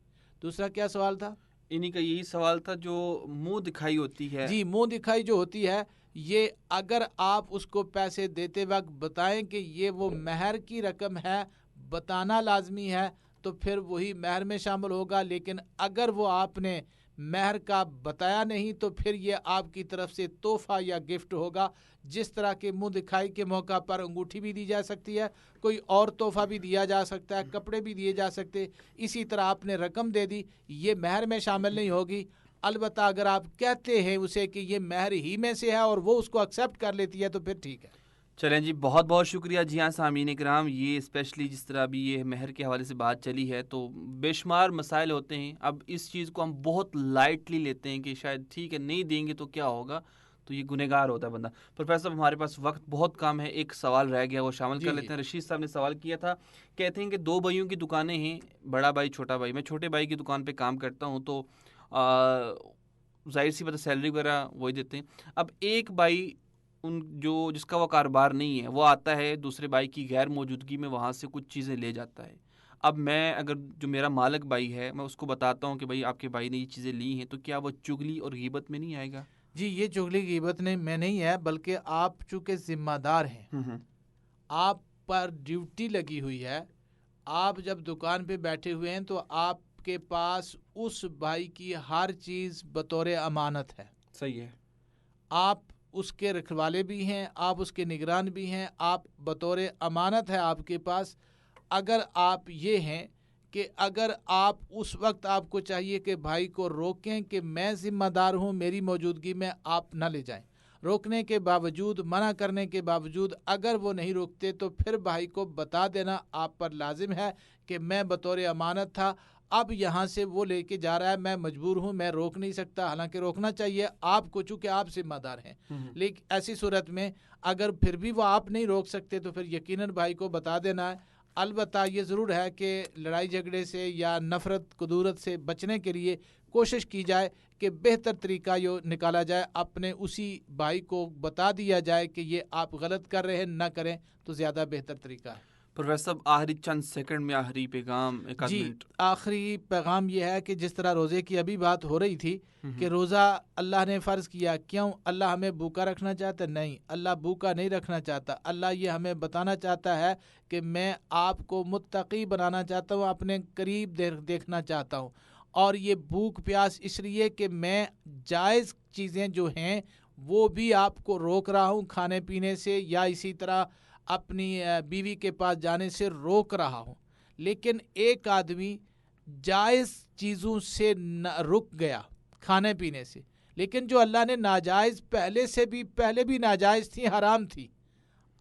دوسرا کیا سوال تھا؟ انہی کا یہی سوال تھا جو منہ دکھائی ہوتی ہے. جی، منہ دکھائی جو ہوتی ہے، یہ اگر آپ اس کو پیسے دیتے وقت بتائیں کہ یہ وہ مہر کی رقم ہے، بتانا لازمی ہے، تو پھر وہی مہر میں شامل ہوگا. لیکن اگر وہ آپ نے مہر کا بتایا نہیں تو پھر یہ آپ کی طرف سے تحفہ یا گفٹ ہوگا. جس طرح کے منہ دکھائی کے موقع پر انگوٹھی بھی دی جا سکتی ہے، کوئی اور تحفہ بھی دیا جا سکتا ہے، کپڑے بھی دیے جا سکتے، اسی طرح آپ نے رقم دے دی، یہ مہر میں شامل نہیں ہوگی. البتہ اگر آپ کہتے ہیں اسے کہ یہ مہر ہی میں سے ہے اور وہ اس کو ایکسیپٹ کر لیتی ہے تو پھر ٹھیک ہے. چلیں جی، بہت بہت شکریہ. جی ہاں سامعین کرام، یہ اسپیشلی جس طرح بھی یہ مہر کے حوالے سے بات چلی ہے تو بے شمار مسائل ہوتے ہیں. اب اس چیز کو ہم بہت لائٹلی لیتے ہیں کہ شاید ٹھیک ہے نہیں دیں گے تو کیا ہوگا، تو یہ گنہگار ہوتا ہے بندہ. پروفیسر صاحب ہمارے پاس وقت بہت کم ہے، ایک سوال رہ گیا وہ شامل کر لیتے ہیں. رشید صاحب نے سوال کیا تھا، کہتے ہیں کہ 2 بھائیوں کی دکانیں ہیں، بڑا بھائی چھوٹا بھائی. میں چھوٹے بھائی کی دکان پہ کام کرتا ہوں تو ظاہر سی بات ہے سیلری وغیرہ وہی دیتے ہیں. اب ایک بھائی جس کا وہ کاروبار نہیں ہے وہ آتا ہے دوسرے بھائی کی غیر موجودگی میں وہاں سے کچھ چیزیں لے جاتا ہے. اب میں اگر جو میرا مالک بھائی ہے میں اس کو بتاتا ہوں کہ بھائی آپ کے بھائی نے یہ چیزیں لی ہیں، تو کیا وہ چغلی اور غیبت میں نہیں آئے گا؟ جی، یہ چغلی غیبت میں نہیں ہے، بلکہ آپ چونکہ ذمہ دار ہیں، آپ پر ڈیوٹی لگی ہوئی ہے. آپ جب دکان پہ بیٹھے ہوئے ہیں تو آپ کے پاس اس بھائی کی ہر چیز بطور امانت ہے. صحیح ہے. آپ اس کے رکھوالے بھی ہیں، آپ اس کے نگران بھی ہیں، آپ بطور امانت ہے آپ کے پاس. اگر آپ یہ ہیں کہ اگر آپ اس وقت آپ کو چاہیے کہ بھائی کو روکیں کہ میں ذمہ دار ہوں، میری موجودگی میں آپ نہ لے جائیں، روکنے کے باوجود، منع کرنے کے باوجود اگر وہ نہیں روکتے تو پھر بھائی کو بتا دینا آپ پر لازم ہے کہ میں بطور امانت تھا، اب یہاں سے وہ لے کے جا رہا ہے، میں مجبور ہوں، میں روک نہیں سکتا، حالانکہ روکنا چاہیے آپ کو چونکہ آپ ذمہ دار ہیں۔ لیکن ایسی صورت میں اگر پھر بھی وہ آپ نہیں روک سکتے تو پھر یقیناً بھائی کو بتا دینا ہے۔ البتہ یہ ضرور ہے کہ لڑائی جھگڑے سے یا نفرت کدورت سے بچنے کے لیے کوشش کی جائے کہ بہتر طریقہ یہ نکالا جائے، اپنے اسی بھائی کو بتا دیا جائے کہ یہ آپ غلط کر رہے ہیں، نہ کریں تو زیادہ بہتر طریقہ ہے۔ پروفیسر صاحب آخری چند سیکنڈ میں آخری پیغام جی، آخری پیغام یہ ہے کہ جس طرح روزے کی ابھی بات ہو رہی تھی کہ روزہ اللہ نے فرض کیا، کیوں اللہ ہمیں بھوکا رکھنا چاہتا؟ نہیں، اللہ بھوکا نہیں رکھنا چاہتا، اللہ یہ ہمیں بتانا چاہتا ہے کہ میں آپ کو متقی بنانا چاہتا ہوں، اپنے قریب دیکھنا چاہتا ہوں، اور یہ بھوک پیاس اس لیے کہ میں جائز چیزیں جو ہیں وہ بھی آپ کو روک رہا ہوں کھانے پینے سے، یا اسی طرح اپنی بیوی کے پاس جانے سے روک رہا ہوں۔ لیکن ایک آدمی جائز چیزوں سے رک گیا کھانے پینے سے، لیکن جو اللہ نے ناجائز پہلے بھی ناجائز تھی، حرام تھی،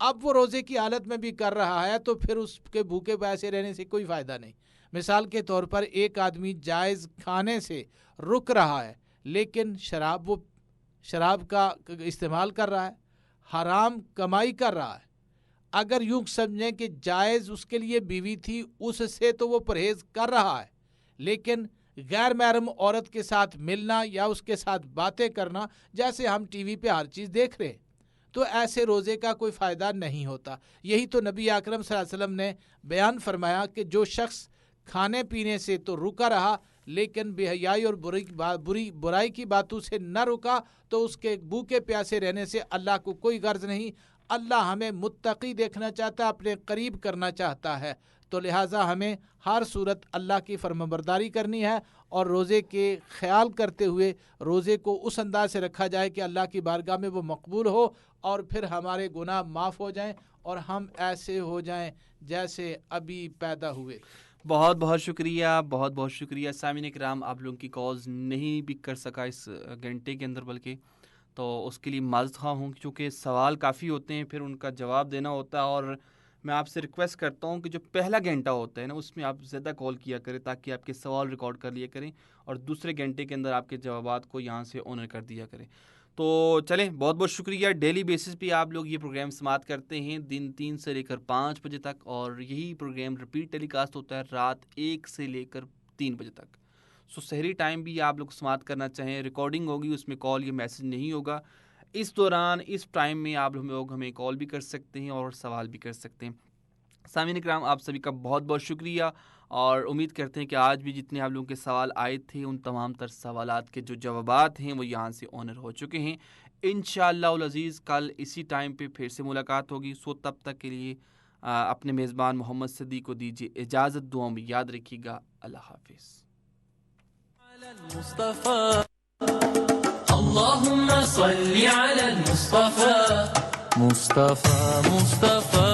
اب وہ روزے کی حالت میں بھی کر رہا ہے، تو پھر اس کے بھوکے پیاسے رہنے سے کوئی فائدہ نہیں۔ مثال کے طور پر ایک آدمی جائز کھانے سے رک رہا ہے لیکن شراب کا استعمال کر رہا ہے، حرام کمائی کر رہا ہے۔ اگر یوں سمجھیں کہ جائز اس کے لیے بیوی تھی، اس سے تو وہ پرہیز کر رہا ہے، لیکن غیر محرم عورت کے ساتھ ملنا یا اس کے ساتھ باتیں کرنا، جیسے ہم ٹی وی پہ ہر چیز دیکھ رہے ہیں، تو ایسے روزے کا کوئی فائدہ نہیں ہوتا۔ یہی تو نبی اکرم صلی اللہ علیہ وسلم نے بیان فرمایا کہ جو شخص کھانے پینے سے تو رکا رہا لیکن بے حیائی اور برائی کی باتوں سے نہ رکا، تو اس کے بھوکے پیاسے رہنے سے اللہ کو کوئی غرض نہیں۔ اللہ ہمیں متقی دیکھنا چاہتا ہے، اپنے قریب کرنا چاہتا ہے، تو لہٰذا ہمیں ہر صورت اللہ کی فرمانبرداری کرنی ہے، اور روزے کے خیال کرتے ہوئے روزے کو اس انداز سے رکھا جائے کہ اللہ کی بارگاہ میں وہ مقبول ہو، اور پھر ہمارے گناہ معاف ہو جائیں اور ہم ایسے ہو جائیں جیسے ابھی پیدا ہوئے۔ بہت بہت شکریہ سامعین کرام، آپ لوگوں کی کالز نہیں بھی کر سکا اس گھنٹے کے اندر، بلکہ تو اس کے لیے معذرت خواہ ہوں، کیونکہ سوال کافی ہوتے ہیں، پھر ان کا جواب دینا ہوتا ہے، اور میں آپ سے ریکویسٹ کرتا ہوں کہ جو پہلا گھنٹہ ہوتا ہے نا، اس میں آپ زیادہ کال کیا کریں تاکہ آپ کے سوال ریکارڈ کر لیا کریں، اور دوسرے گھنٹے کے اندر آپ کے جوابات کو یہاں سے آنر کر دیا کریں۔ تو چلیں، بہت بہت شکریہ۔ ڈیلی بیسس پہ آپ لوگ یہ پروگرام سماعت کرتے ہیں دن 3 سے لے کر 5 بجے تک، اور یہی پروگرام ریپیٹ ٹیلی کاسٹ ہوتا ہے رات 1 سے لے کر 3 بجے تک۔ سحری ٹائم بھی آپ لوگ سماعت کرنا چاہیں، ریکارڈنگ ہوگی، اس میں کال یا میسج نہیں ہوگا۔ اس دوران اس ٹائم میں آپ لوگ ہمیں کال بھی کر سکتے ہیں اور سوال بھی کر سکتے ہیں۔ سامعین اکرام، آپ سبھی کا بہت بہت شکریہ، اور امید کرتے ہیں کہ آج بھی جتنے آپ لوگوں کے سوال آئے تھے ان تمام تر سوالات کے جو جوابات ہیں وہ یہاں سے آنر ہو چکے ہیں۔ انشاءاللہ العزیز کل اسی ٹائم پہ پھر سے ملاقات ہوگی۔ تب تک کے لیے اپنے میزبان محمد صدیق کو دیجیے اجازت، دعاؤں میں یاد رکھیے گا۔ اللہ حافظ۔ اللهم صل على المصطفى مصطفى